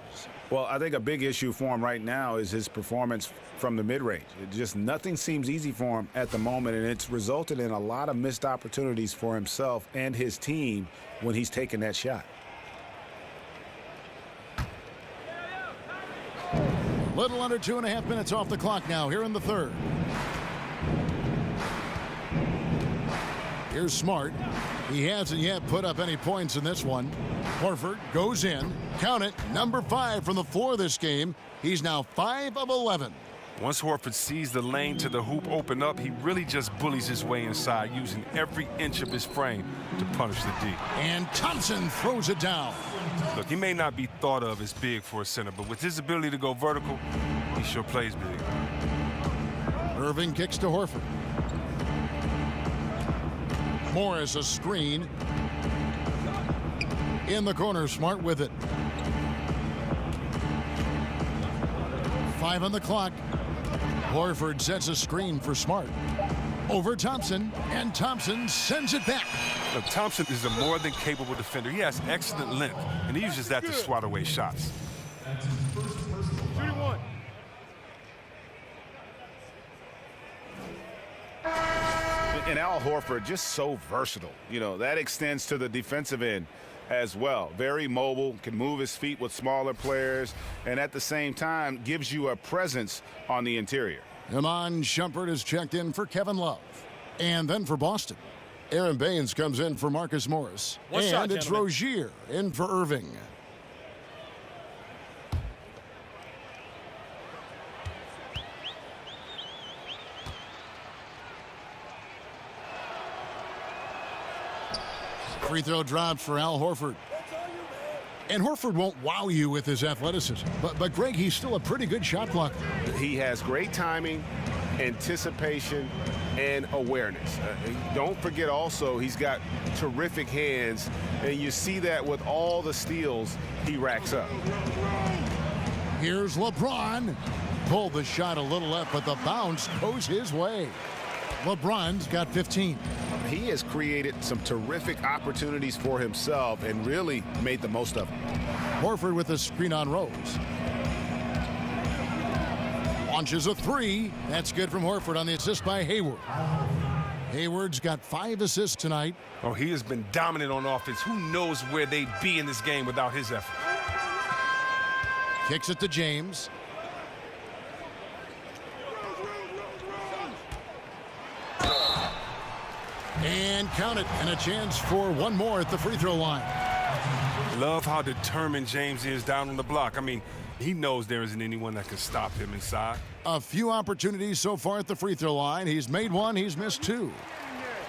Speaker 4: Well, I think a big issue for him right now is his performance from the mid-range. Nothing seems easy for him at the moment, and it's resulted in a lot of missed opportunities for himself and his team when he's taking that shot.
Speaker 1: Little under 2.5 minutes off the clock now here in the third. Here's Smart. He hasn't yet put up any points in this one. Horford goes in. Count it, number 5 from the floor this game. He's now 5 of 11.
Speaker 2: Once Horford sees the lane to the hoop open up, he really just bullies his way inside, using every inch of his frame to punish the D.
Speaker 1: And Thompson throws it down.
Speaker 2: Look, he may not be thought of as big for a center, but with his ability to go vertical, he sure plays big.
Speaker 1: Irving kicks to Horford. Morris a screen. In the corner, Smart with it. 5 on the clock. Horford sets a screen for Smart. Over Thompson, and Thompson sends it back.
Speaker 2: Look, Thompson is a more than capable defender. He has excellent length, and he uses that to swat away shots.
Speaker 5: Shooting one.
Speaker 4: And Al Horford just so versatile. You know, that extends to the defensive end as well. Very mobile, can move his feet with smaller players, and at the same time gives you a presence on the interior.
Speaker 1: Iman Shumpert is checked in for Kevin Love. And then for Boston, Aaron Baines comes in for Marcus Morris.
Speaker 5: One
Speaker 1: and
Speaker 5: shot,
Speaker 1: it's
Speaker 5: gentlemen.
Speaker 1: Rozier in for Irving. Free throw drops for Al Horford. And Horford won't wow you with his athleticism. But Greg, he's still a pretty good shot blocker.
Speaker 7: He has great timing, anticipation, and awareness. Don't forget also he's got terrific hands, and you see that with all the steals he racks up.
Speaker 1: Here's LeBron. Pulled the shot a little left, but the bounce goes his way. LeBron's got 15.
Speaker 7: He has created some terrific opportunities for himself and really made the most of them.
Speaker 1: Horford with a screen on Rose. Launches a three. That's good from Horford on the assist by Hayward. Hayward's got 5 assists tonight.
Speaker 2: Oh, he has been dominant on offense. Who knows where they'd be in this game without his effort?
Speaker 1: Kicks it to James. And count it, and a chance for one more at the free throw line.
Speaker 2: Love how determined James is down on the block. I mean, he knows there isn't anyone that can stop him inside.
Speaker 1: A few opportunities so far at the free throw line. He's made 1, he's missed 2.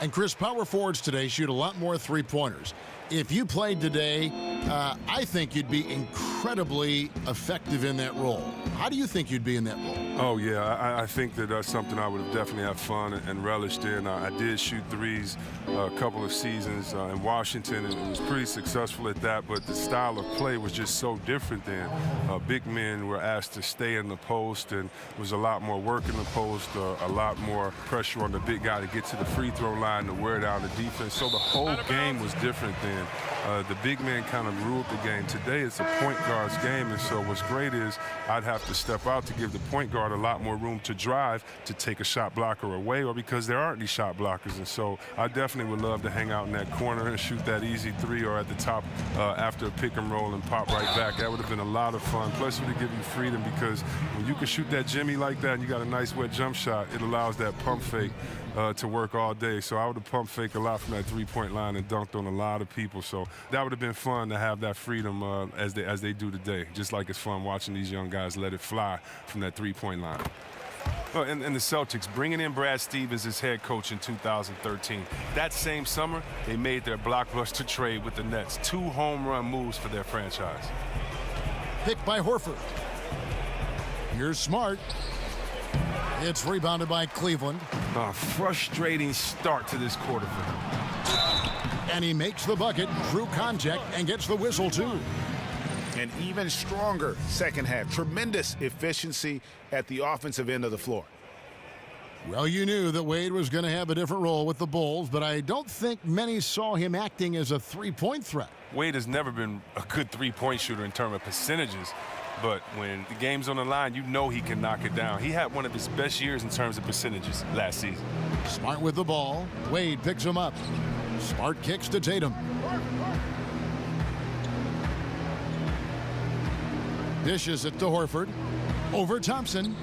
Speaker 1: And Chris, power forwards today shoot a lot more three-pointers. If you played today, I think you'd be incredibly effective in that role. How do you think you'd be in that role?
Speaker 2: Oh, yeah, I think that that's something I would have definitely had fun and relished in. I did shoot threes a couple of seasons in Washington, and was pretty successful at that, but the style of play was just so different then. Big men were asked to stay in the post, and there was a lot more work in the post, a lot more pressure on the big guy to get to the free throw line to wear down the defense. So the whole game was different then. The big man kind of ruled the game. Today it's a point guard's game, and so what's great is I'd have to step out to give the point guard a lot more room to drive, to take a shot blocker away, or because there aren't any shot blockers. And so I definitely would love to hang out in that corner and shoot that easy three, or at the top after a pick and roll and pop right back. That would have been a lot of fun. Plus it would give you freedom, because when you can shoot that Jimmy like that and you got a nice wet jump shot, it allows that pump fake to work all day. So I would have pump faked a lot from that three-point line and dunked on a lot of people. So that would have been fun to have that freedom as they do today. Just like it's fun watching these young guys let it fly from that three-point line. Oh, and the Celtics bringing in Brad Stevens as head coach in 2013. That same summer, they made their blockbuster trade with the Nets. 2 home run moves for their franchise.
Speaker 1: Picked by Horford. Here's Smart. It's rebounded by Cleveland.
Speaker 2: A frustrating start to this quarter for him.
Speaker 1: And he makes the bucket, drew contact, and gets the whistle, too.
Speaker 4: An even stronger second half. Tremendous efficiency at the offensive end of the floor.
Speaker 1: Well, you knew that Wade was going to have a different role with the Bulls, but I don't think many saw him acting as a three-point threat.
Speaker 2: Wade has never been a good three-point shooter in terms of percentages, but when the game's on the line, you know he can knock it down. He had one of his best years in terms of percentages last season.
Speaker 1: Smart with the ball. Wade picks him up. Smart kicks to Tatum. Dishes it to Horford. Over Thompson.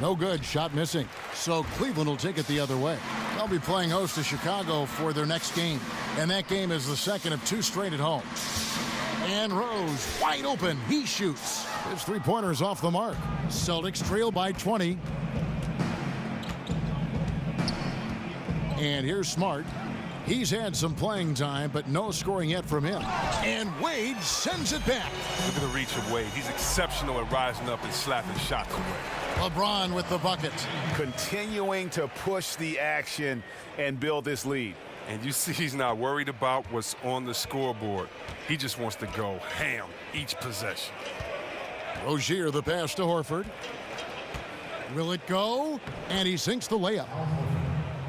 Speaker 1: No good. Shot missing. So Cleveland will take it the other way. They'll be playing host to Chicago for their next game. And that game is the second of 2 straight at home. And Rose, wide open. He shoots. His three-pointer's off the mark. Celtics trail by 20. And here's Smart. He's had some playing time, but no scoring yet from him. And Wade sends it back.
Speaker 2: Look at the reach of Wade. He's exceptional at rising up and slapping shots away.
Speaker 1: LeBron with the bucket.
Speaker 4: Continuing to push the action and build this lead.
Speaker 2: And you see he's not worried about what's on the scoreboard. He just wants to go ham each possession.
Speaker 1: Rozier the pass to Horford. Will it go? And he sinks the layup.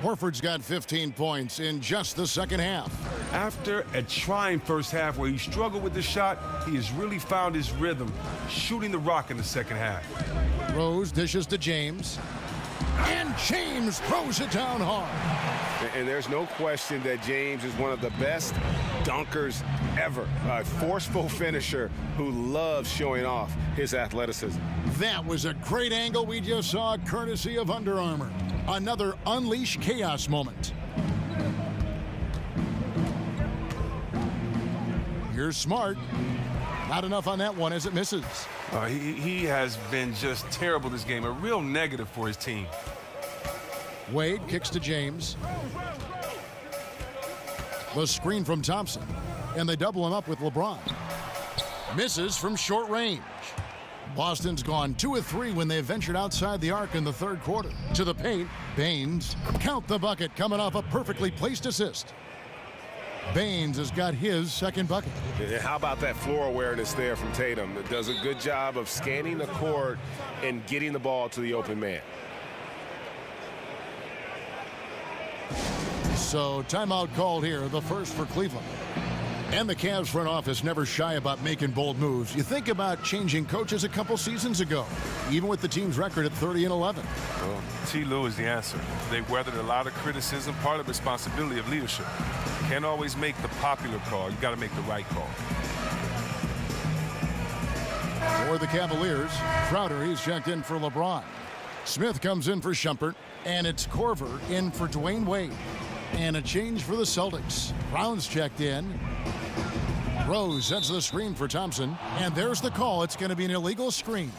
Speaker 1: Horford's got 15 points in just the second half.
Speaker 6: After a trying first half where he struggled with the shot, he has really found his rhythm, shooting the rock in the second half.
Speaker 1: Rose dishes to James. And James throws it down hard.
Speaker 7: And there's no question that James is one of the best dunkers ever. A forceful finisher who loves showing off his athleticism.
Speaker 1: That was a great angle we just saw, courtesy of Under Armour. Another Unleash Chaos moment. Here's Smart. Not enough on that one as it misses.
Speaker 2: He has been just terrible this game, a real negative for his team.
Speaker 1: Wade kicks to James. The screen from Thompson, and they double him up with LeBron. Misses from short range. Boston's gone 2 of 3 when they ventured outside the arc in the third quarter. To the paint, Baines. Count the bucket, coming off a perfectly placed assist. Baines has got his second bucket.
Speaker 7: How about that floor awareness there from Tatum? It does a good job of scanning the court and getting the ball to the open man.
Speaker 1: So timeout called here, the first for Cleveland. And the Cavs front office never shy about making bold moves. You think about changing coaches a couple seasons ago, even with the team's record at 30-11.
Speaker 2: Well, T. Lue is the answer. They weathered a lot of criticism, part of the responsibility of leadership. Can't always make the popular call. You got to make the right call.
Speaker 1: For the Cavaliers, Crowder, he's checked in for LeBron. Smith comes in for Shumpert, and it's Korver in for Dwayne Wade. And a change for the Celtics. Brown's checked in. Rose sets the screen for Thompson, and there's the call. It's going to be an illegal screen.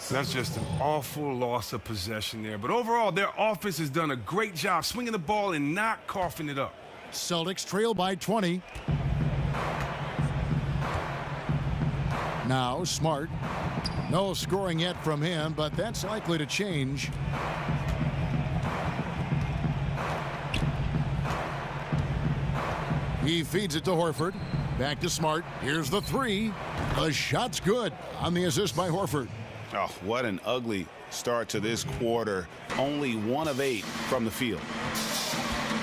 Speaker 2: That's just an awful loss of possession there. But overall, their offense has done a great job swinging the ball and not coughing it up.
Speaker 1: Celtics trail by 20. Now Smart. No scoring yet from him, but that's likely to change. He feeds it to Horford. Back to Smart. Here's the three. The shot's good on the assist by Horford.
Speaker 4: Oh, what an ugly start to this quarter. Only 1 of 8 from the field.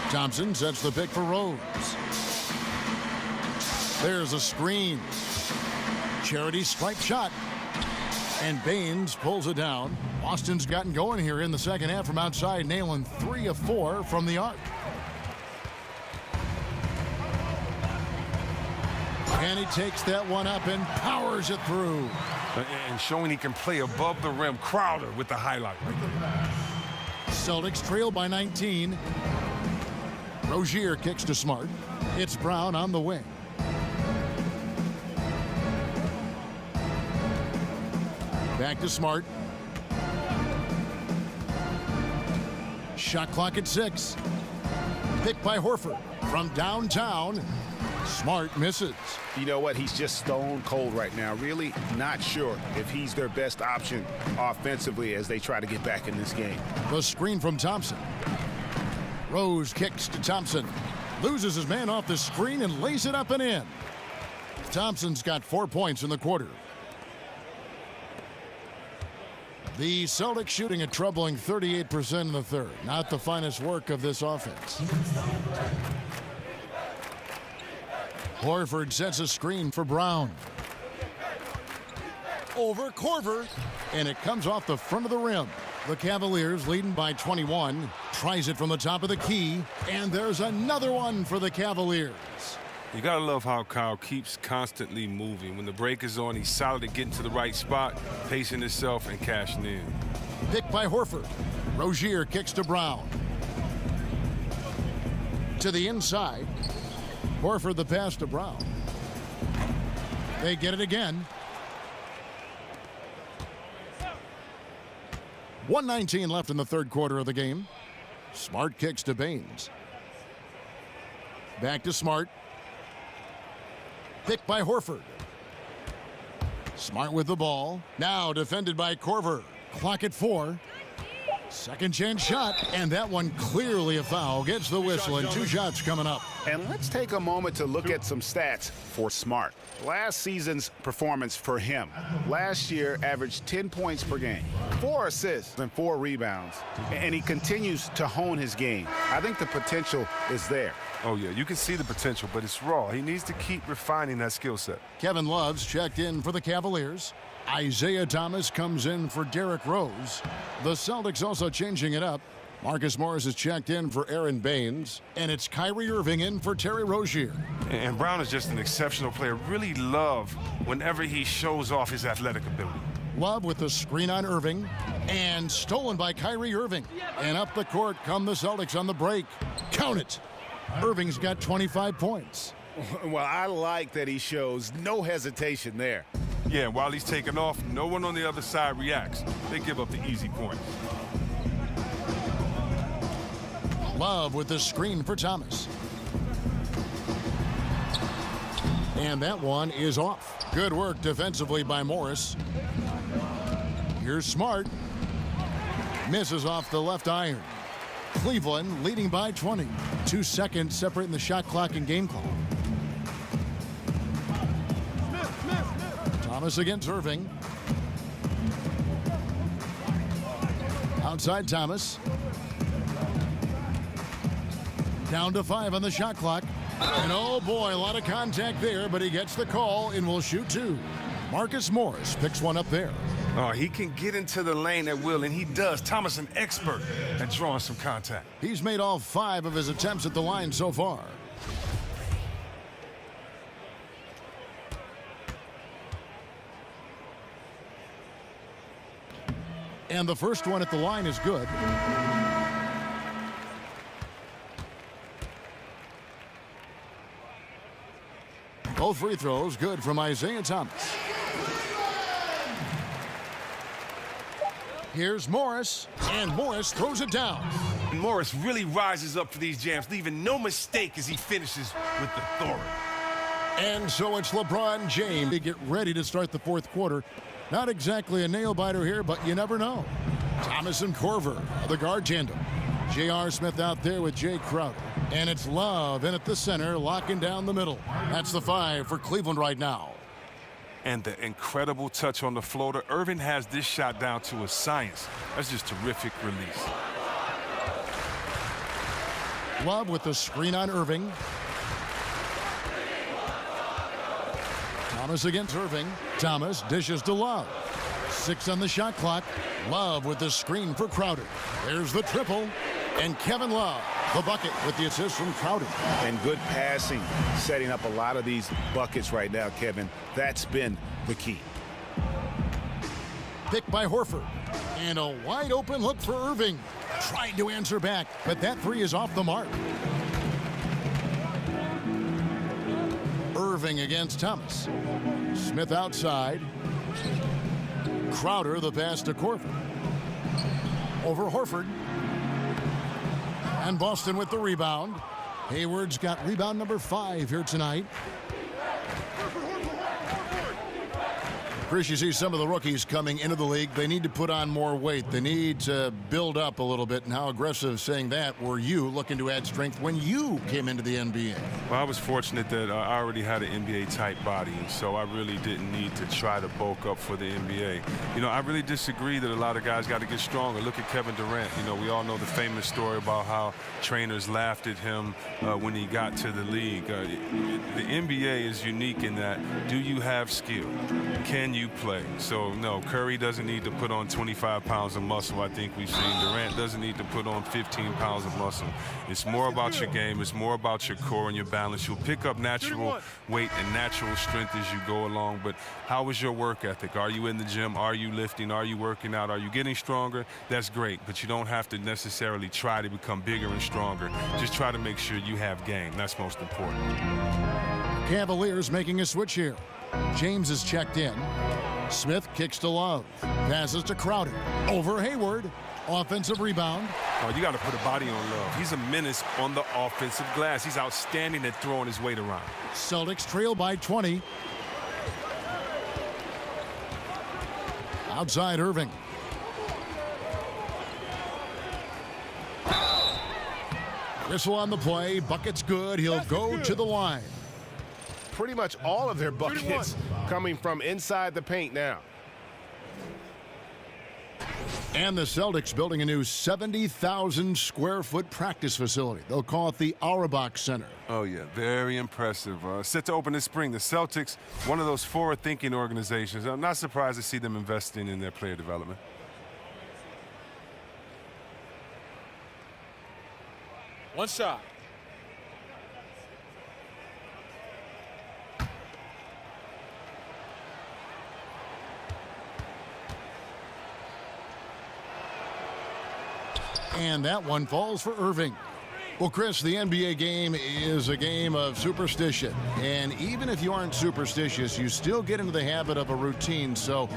Speaker 1: Thompson sets the pick for Rose. There's a screen. Charity stripe shot. And Baines pulls it down. Boston's gotten going here in the second half from outside, nailing 3 of 4 from the arc. And he takes that one up and powers it through.
Speaker 2: And showing he can play above the rim. Crowder with the highlight right there.
Speaker 1: Celtics trail by 19. Rozier kicks to Smart. It's Brown on the wing. Back to Smart. Shot clock at 6. Picked by Horford from downtown. Smart misses.
Speaker 4: You know what? He's just stone cold right now. Really not sure if he's their best option offensively as they try to get back in this game.
Speaker 1: The screen from Thompson. Rose kicks to Thompson. Loses his man off the screen and lays it up and in. Thompson's got 4 points in the quarter. The Celtics shooting a troubling 38% in the third. Not the finest work of this offense. Horford sets a screen for Brown. Over Korver, and it comes off the front of the rim. The Cavaliers leading by 21. Tries it from the top of the key, and there's another one for the Cavaliers.
Speaker 2: You gotta love how Kyle keeps constantly moving. When the break is on, he's solid at getting to the right spot, pacing himself and cashing in.
Speaker 1: Picked by Horford. Rozier kicks to Brown. To the inside. Horford the pass to Brown. They get it again. 1:19 left in the third quarter of the game. Smart kicks to Baines. Back to Smart. Picked by Horford. Smart with the ball. Now defended by Korver. Clock at 4. Second chance shot, and that one clearly a foul. Gets the whistle, and 2 shots coming up.
Speaker 4: And let's take a moment to look at some stats for Smart. Last season's performance for him. Last year averaged 10 points per game, 4 assists and 4 rebounds. And he continues to hone his game. I think the potential is there.
Speaker 2: Oh, yeah, you can see the potential, but it's raw. He needs to keep refining that skill set.
Speaker 1: Kevin Love's checked in for the Cavaliers. Isaiah Thomas comes in for Derrick Rose. The Celtics also changing it up. Marcus Morris is checked in for Aaron Baines. And it's Kyrie Irving in for Terry Rozier.
Speaker 2: And Brown is just an exceptional player. Really love whenever he shows off his athletic ability.
Speaker 1: Love with the screen on Irving. And stolen by Kyrie Irving. And up the court come the Celtics on the break. Count it. Irving's got 25 points.
Speaker 4: Well, I like that he shows no hesitation there.
Speaker 2: Yeah, while he's taking off, no one on the other side reacts. They give up the easy point.
Speaker 1: Love with the screen for Thomas. And that one is off. Good work defensively by Morris. Here's Smart. Misses off the left iron. Cleveland leading by 20. 2 seconds separating the shot clock and game clock. Thomas against Irving. Outside Thomas. Down to 5 on the shot clock. And oh boy, a lot of contact there, but he gets the call and will shoot 2. Marcus Morris picks one up there.
Speaker 2: Oh, he can get into the lane at will, and he does. Thomas, an expert at drawing some contact.
Speaker 1: He's made all 5 of his attempts at the line so far. And the first one at the line is good. Both free throws good from Isaiah Thomas. Here's Morris, and Morris throws it down.
Speaker 2: Morris really rises up for these jams, leaving no mistake as he finishes with authority.
Speaker 1: And so it's LeBron James. They get ready to start the fourth quarter. Not exactly a nail-biter here, but you never know. Thomas and Korver, the guard tandem. J.R. Smith out there with Jay Crowder. And it's Love in at the center, locking down the middle. That's the 5 for Cleveland right now.
Speaker 2: And the incredible touch on the floater. Irving has this shot down to a science. That's just terrific release.
Speaker 1: Love with the screen on Irving. Thomas against Irving. Thomas dishes to Love. 6 on the shot clock. Love with the screen for Crowder. There's the triple. And Kevin Love, the bucket with the assist from Crowder.
Speaker 4: And good passing, setting up a lot of these buckets right now, Kevin. That's been the key.
Speaker 1: Picked by Horford. And a wide open look for Irving. Trying to answer back, but that 3 is off the mark. Irving against Thomas. Smith outside. Crowder the pass to Korver. Over Horford. And Boston with the rebound. Hayward's got rebound number 5 here tonight. Chris, you see some of the rookies coming into the league. They need to put on more weight. They need to build up a little bit. And how aggressive saying that were you looking to add strength when you came into the NBA?
Speaker 2: Well, I was fortunate that I already had an NBA-type body, and so I really didn't need to try to bulk up for the NBA. You know, I really disagree that a lot of guys got to get stronger. Look at Kevin Durant. You know, we all know the famous story about how trainers laughed at him when he got to the league. The NBA is unique in that, do you have skill? Can you play? So, no, Curry doesn't need to put on 25 pounds of muscle. I think we've seen Durant doesn't need to put on 15 pounds of muscle. It's more about your game. It's more about your core and your balance. You'll pick up natural weight and natural strength as you go along, but how is your work ethic? Are you in the gym? Are you lifting? Are you working out? Are you getting stronger? That's great, but you don't have to necessarily try to become bigger and stronger. Just try to make sure you have game. That's most important.
Speaker 1: Cavaliers making a switch here. James is checked in. Smith kicks to Love. Passes to Crowder. Over Hayward. Offensive rebound.
Speaker 2: Oh, you got to put a body on Love. He's a menace on the offensive glass. He's outstanding at throwing his weight around.
Speaker 1: Celtics trail by 20. Outside Irving. Whistle on the play. Bucket's good. He'll go to the line.
Speaker 7: Pretty much all of their buckets coming from inside the paint now.
Speaker 1: And the Celtics building a new 70,000 square foot practice facility. They'll call it the Auerbach Center.
Speaker 2: Oh, yeah, very impressive. Set to open this spring. The Celtics, one of those forward-thinking organizations. I'm not surprised to see them investing in their player development.
Speaker 5: One shot.
Speaker 1: And that one falls for Irving. Well, Chris, the NBA game is a game of superstition. And even if you aren't superstitious, you still get into the habit of a routine. So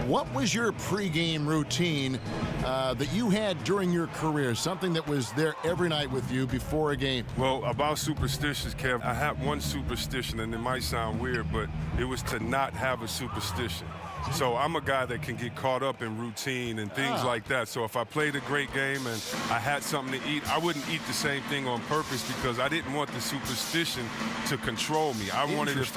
Speaker 1: what was your pregame routine that you had during your career, something that was there every night with you before a game?
Speaker 2: Well, about superstitions, Kev, I have one superstition, and it might sound weird, but it was to not have a superstition. So I'm a guy that can get caught up in routine and things like that. So if I played a great game and I had something to eat, I wouldn't eat the same thing on purpose because I didn't want the superstition to control me. I wanted if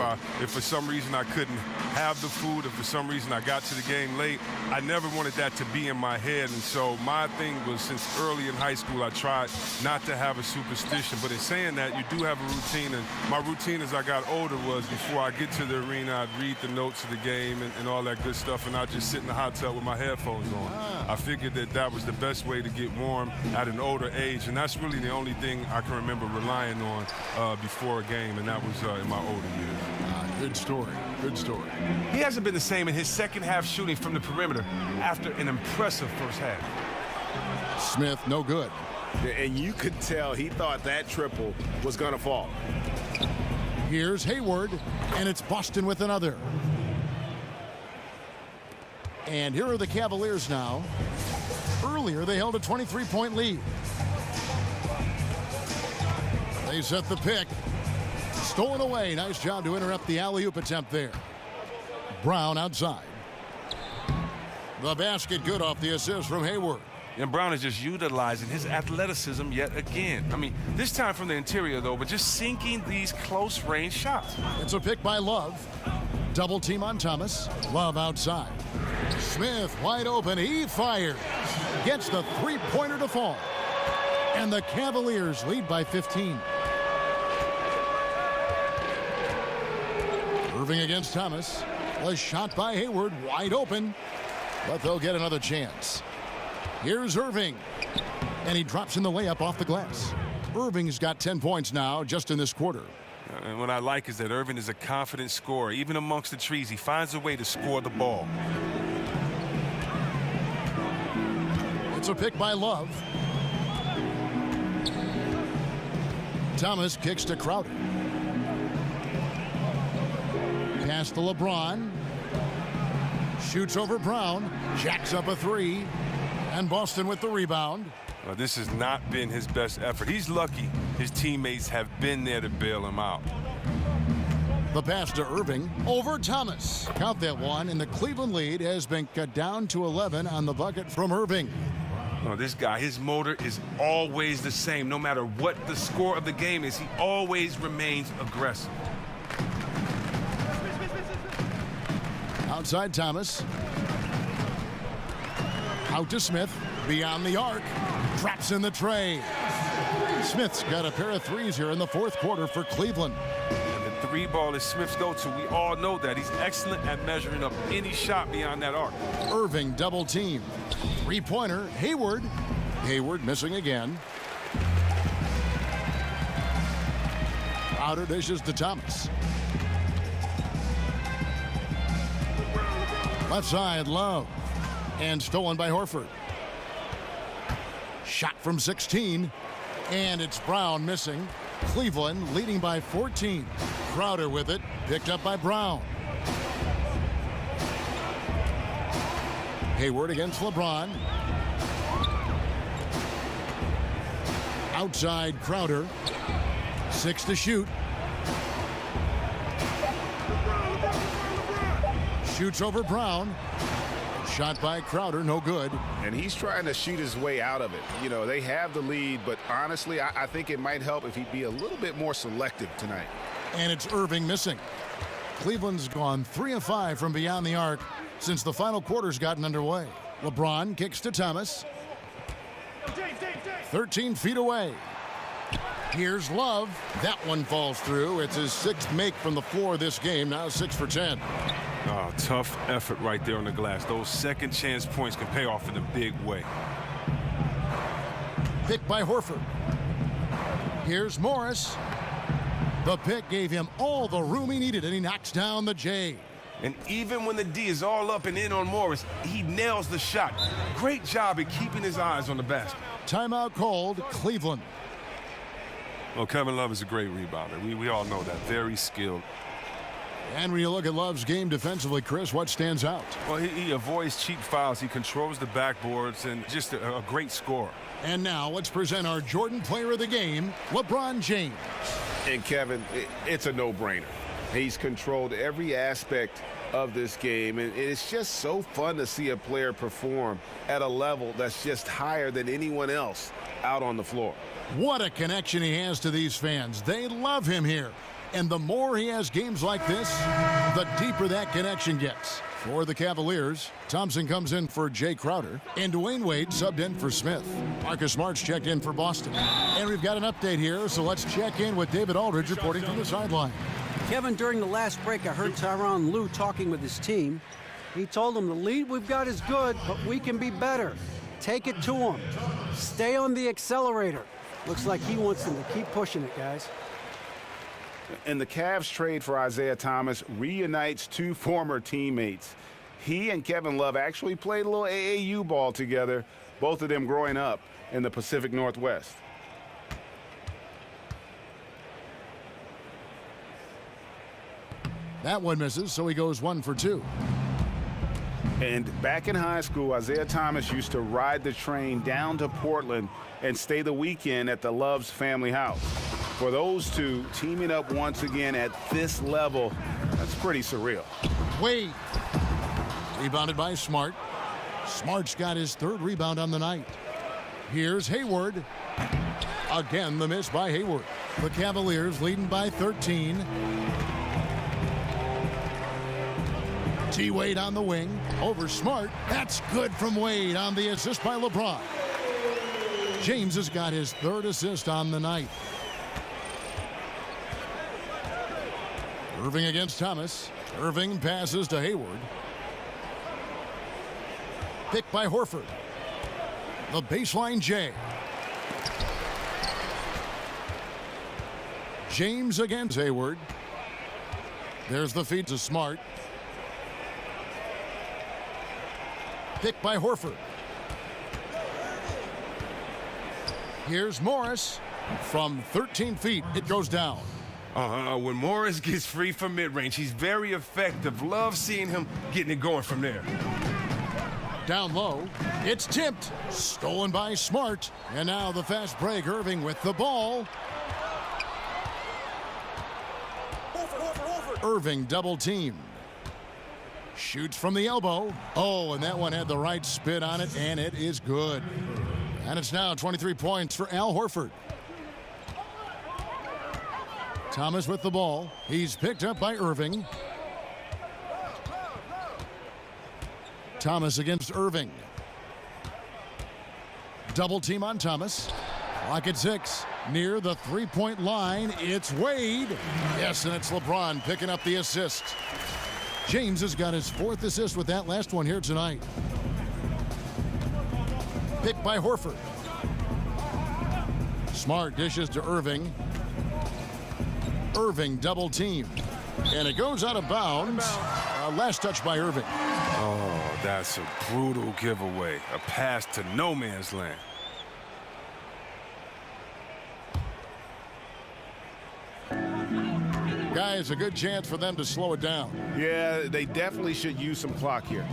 Speaker 2: for some reason I couldn't have the food, if for some reason I got to the game late, I never wanted that to be in my head. And so my thing was, since early in high school, I tried not to have a superstition. But in saying that, you do have a routine. And my routine as I got older was, before I get to the arena, I'd read the notes of the game and all that good stuff, and I'd just sit in the hot tub with my headphones on. I figured that was the best way to get warm at an older age, and that's really the only thing I can remember relying on before a game, and that was in my older years.
Speaker 1: Good story. Good story.
Speaker 6: He hasn't been the same in his second half shooting from the perimeter after an impressive first half.
Speaker 1: Smith, no good.
Speaker 7: And you could tell he thought that triple was going to fall.
Speaker 1: Here's Hayward, and it's Boston with another. And here are the Cavaliers now. Earlier, they held a 23-point lead. They set the pick. Stolen away. Nice job to interrupt the alley-oop attempt there. Brown outside. The basket good off the assist from Hayward.
Speaker 2: And Brown is just utilizing his athleticism yet again. I mean, this time from the interior, though, but just sinking these close-range shots.
Speaker 1: It's a pick by Love. Double team on Thomas. Love outside. Smith wide open. He fires. Gets the three-pointer to fall. And the Cavaliers lead by 15. Irving against Thomas. A shot by Hayward. Wide open. But they'll get another chance. Here's Irving. And he drops in the layup off the glass. Irving's got 10 points now just in this quarter.
Speaker 2: And what I like is that Irving is a confident scorer. Even amongst the trees, he finds a way to score the ball.
Speaker 1: It's a pick by Love. Thomas kicks to Crowder. Pass to LeBron. Shoots over Brown. Jacks up a three. And Boston with the rebound.
Speaker 2: Well, this has not been his best effort. He's lucky his teammates have been there to bail him out.
Speaker 1: The pass to Irving over Thomas. Count that one, and the Cleveland lead has been cut down to 11 on the bucket from Irving.
Speaker 2: Oh, this guy, his motor is always the same. No matter what the score of the game is, he always remains aggressive.
Speaker 1: Outside Thomas. Out to Smith. Beyond the arc. Drops in the tray. Smith's got a pair of threes here in the fourth quarter for Cleveland.
Speaker 2: And the three ball is Smith's go-to. We all know that. He's excellent at measuring up any shot beyond that arc.
Speaker 1: Irving double team. Three-pointer. Hayward. Hayward missing again. Outer dishes to Thomas. Left side, Love. And stolen by Horford. Shot from 16. And it's Brown missing. Cleveland leading by 14. Crowder with it. Picked up by Brown. Hayward against LeBron. Outside Crowder. 6 to shoot. Shoots over Brown. Shot by Crowder, no good.
Speaker 4: And he's trying to shoot his way out of it. You know, they have the lead, but honestly, I think it might help if he'd be a little bit more selective tonight.
Speaker 1: And it's Irving missing. Cleveland's gone 3 of 5 from beyond the arc since the final quarter's gotten underway. LeBron kicks to Thomas. 13 feet away. Here's Love. That one falls through. It's his 6th make from the floor this game. Now 6 for 10.
Speaker 2: Oh, tough effort right there on the glass. Those second chance points can pay off in a big way.
Speaker 1: Pick by Horford. Here's Morris. The pick gave him all the room he needed, and he knocks down the J.
Speaker 2: And even when the D is all up and in on Morris, he nails the shot. Great job at keeping his eyes on the basket.
Speaker 1: Timeout called, Cleveland.
Speaker 2: Well, Kevin Love is a great rebounder. We all know that. Very skilled.
Speaker 1: And when you look at Love's game defensively, Chris, what stands out?
Speaker 2: Well, he avoids cheap fouls. He controls the backboards and just a great scorer.
Speaker 1: And now let's present our Jordan Player of the Game, LeBron James.
Speaker 7: And Kevin, it's a no-brainer. He's controlled every aspect of this game, and it's just so fun to see a player perform at a level that's just higher than anyone else out on the floor.
Speaker 1: What a connection he has to these fans. They love him here. And the more he has games like this, the deeper that connection gets. For the Cavaliers, Thompson comes in for Jay Crowder, and Dwayne Wade subbed in for Smith. Marcus Smart's checked in for Boston. And we've got an update here, so let's check in with David Aldridge reporting from the sideline.
Speaker 3: Kevin, during the last break, I heard Tyronn Lue talking with his team. He told them the lead we've got is good, but we can be better. Take it to them. Stay on the accelerator. Looks like he wants them to keep pushing it, guys.
Speaker 4: And the Cavs trade for Isaiah Thomas reunites two former teammates. He and Kevin Love actually played a little AAU ball together, both of them growing up in the Pacific Northwest.
Speaker 1: That one misses, so he goes 1 for 2.
Speaker 4: And back in high school, Isaiah Thomas used to ride the train down to Portland and stay the weekend at the Love's family house. For those two teaming up once again at this level, that's pretty surreal.
Speaker 1: Wade. Rebounded by Smart. Smart's got his third rebound on the night. Here's Hayward. Again, the miss by Hayward. The Cavaliers leading by 13. T. Wade on the wing. Over Smart. That's good from Wade on the assist by LeBron. James has got his third assist on the night. Irving against Thomas. Irving passes to Hayward. Picked by Horford. The baseline J. James against Hayward. There's the feed to Smart. Picked by Horford. Here's Morris. From 13 feet, it goes down.
Speaker 2: When Morris gets free from mid-range, he's very effective. Love seeing him getting it going from there.
Speaker 1: Down low, it's tipped. Stolen by Smart. And now the fast break. Irving with the ball. Irving double teamed. Shoots from the elbow. Oh, and that one had the right spin on it, and it is good. And it's now 23 points for Al Horford. Thomas with the ball. He's picked up by Irving. Thomas against Irving. Double team on Thomas. Clock at 6. Near the three-point line, it's Wade. Yes, and it's LeBron picking up the assist. James has got his fourth assist with that last one here tonight. Picked by Horford. Smart dishes to Irving. Irving double team. And it goes out of bounds. Last touch by Irving.
Speaker 2: Oh, that's a brutal giveaway. A pass to no man's land.
Speaker 1: Guys, a good chance for them to slow it down.
Speaker 4: Yeah, they definitely should use some clock here.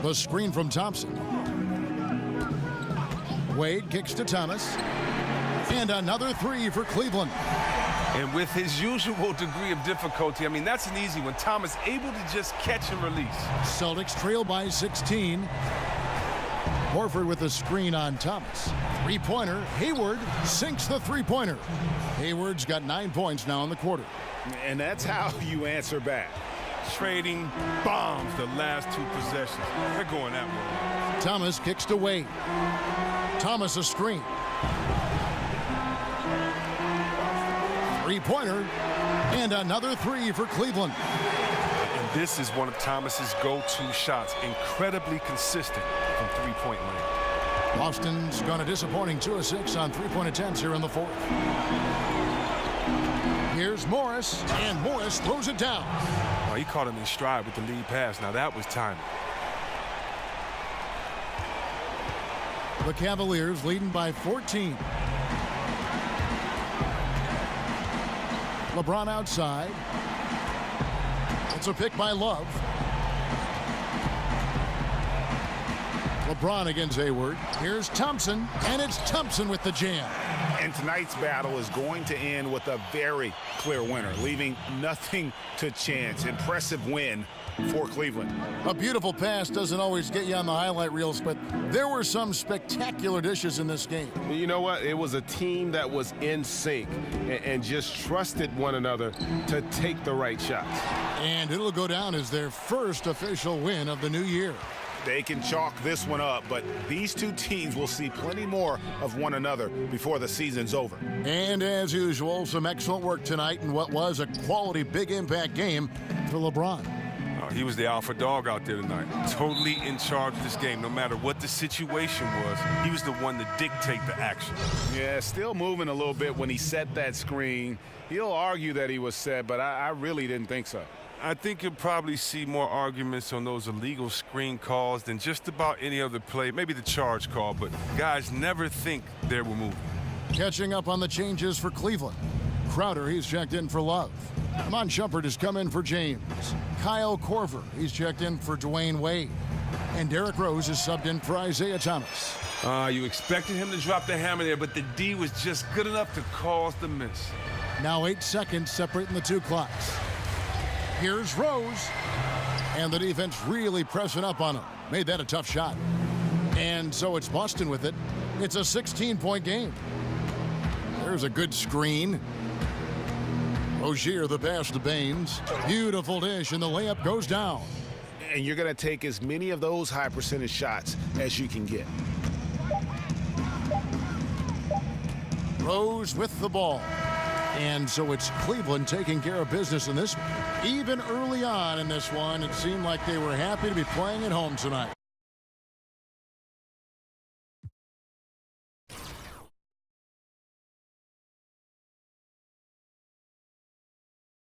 Speaker 1: The screen from Thompson. Wade kicks to Thomas. And another three for Cleveland.
Speaker 2: And with his usual degree of difficulty, I mean, that's an easy one. Thomas able to just catch and release.
Speaker 1: Celtics trail by 16. Horford with the screen on Thomas. Three-pointer. Hayward sinks the three-pointer. Hayward's got 9 points now in the quarter.
Speaker 4: And that's how you answer back.
Speaker 2: Trading bombs the last two possessions. They're going that way.
Speaker 1: Thomas kicks to Wade. Thomas a screen. Three-pointer. And another three for Cleveland.
Speaker 2: And this is one of Thomas's go-to shots. Incredibly consistent from three-point range.
Speaker 1: Boston's gone a disappointing 2 of 6 on three-point attempts here in the fourth. Here's Morris, and Morris throws it down.
Speaker 2: Oh, he caught him in stride with the lead pass. Now that was timing.
Speaker 1: The Cavaliers leading by 14. LeBron outside. It's a pick by Love. LeBron against Hayward. Here's Thompson, and it's Thompson with the jam.
Speaker 4: And tonight's battle is going to end with a very clear winner, leaving nothing to chance. Impressive win for Cleveland.
Speaker 1: A beautiful pass doesn't always get you on the highlight reels, but there were some spectacular dishes in this game.
Speaker 7: You know what? It was a team that was in sync and just trusted one another to take the right shots.
Speaker 1: And it'll go down as their first official win of the new year.
Speaker 4: They can chalk this one up, but these two teams will see plenty more of one another before the season's over.
Speaker 1: And as usual, some excellent work tonight in what was a quality big impact game for LeBron.
Speaker 2: He was the alpha dog out there tonight, totally in charge of this game. No matter what the situation was, he was the one to dictate the action.
Speaker 4: Yeah, still moving a little bit when he set that screen. He'll argue that he was set, but I really didn't think so.
Speaker 2: I think you'll probably see more arguments on those illegal screen calls than just about any other play, maybe the charge call, but guys never think they were moving.
Speaker 1: Catching up on the changes for Cleveland. Crowder, he's checked in for Love. Amon Shumpert has come in for James. Kyle Korver, he's checked in for Dwayne Wade. And Derrick Rose is subbed in for Isaiah Thomas.
Speaker 2: You expected him to drop the hammer there, but the D was just good enough to cause the miss.
Speaker 1: Now 8 seconds separating the two clocks. Here's Rose. And the defense really pressing up on him. Made that a tough shot. And so it's Boston with it. It's a 16-point game. There's a good screen. Rozier the pass to Baines. Beautiful dish, and the layup goes down.
Speaker 4: And you're going to take as many of those high percentage shots as you can get.
Speaker 1: Rose with the ball. And so it's Cleveland taking care of business in this one. Even early on in this one, it seemed like they were happy to be playing at home tonight.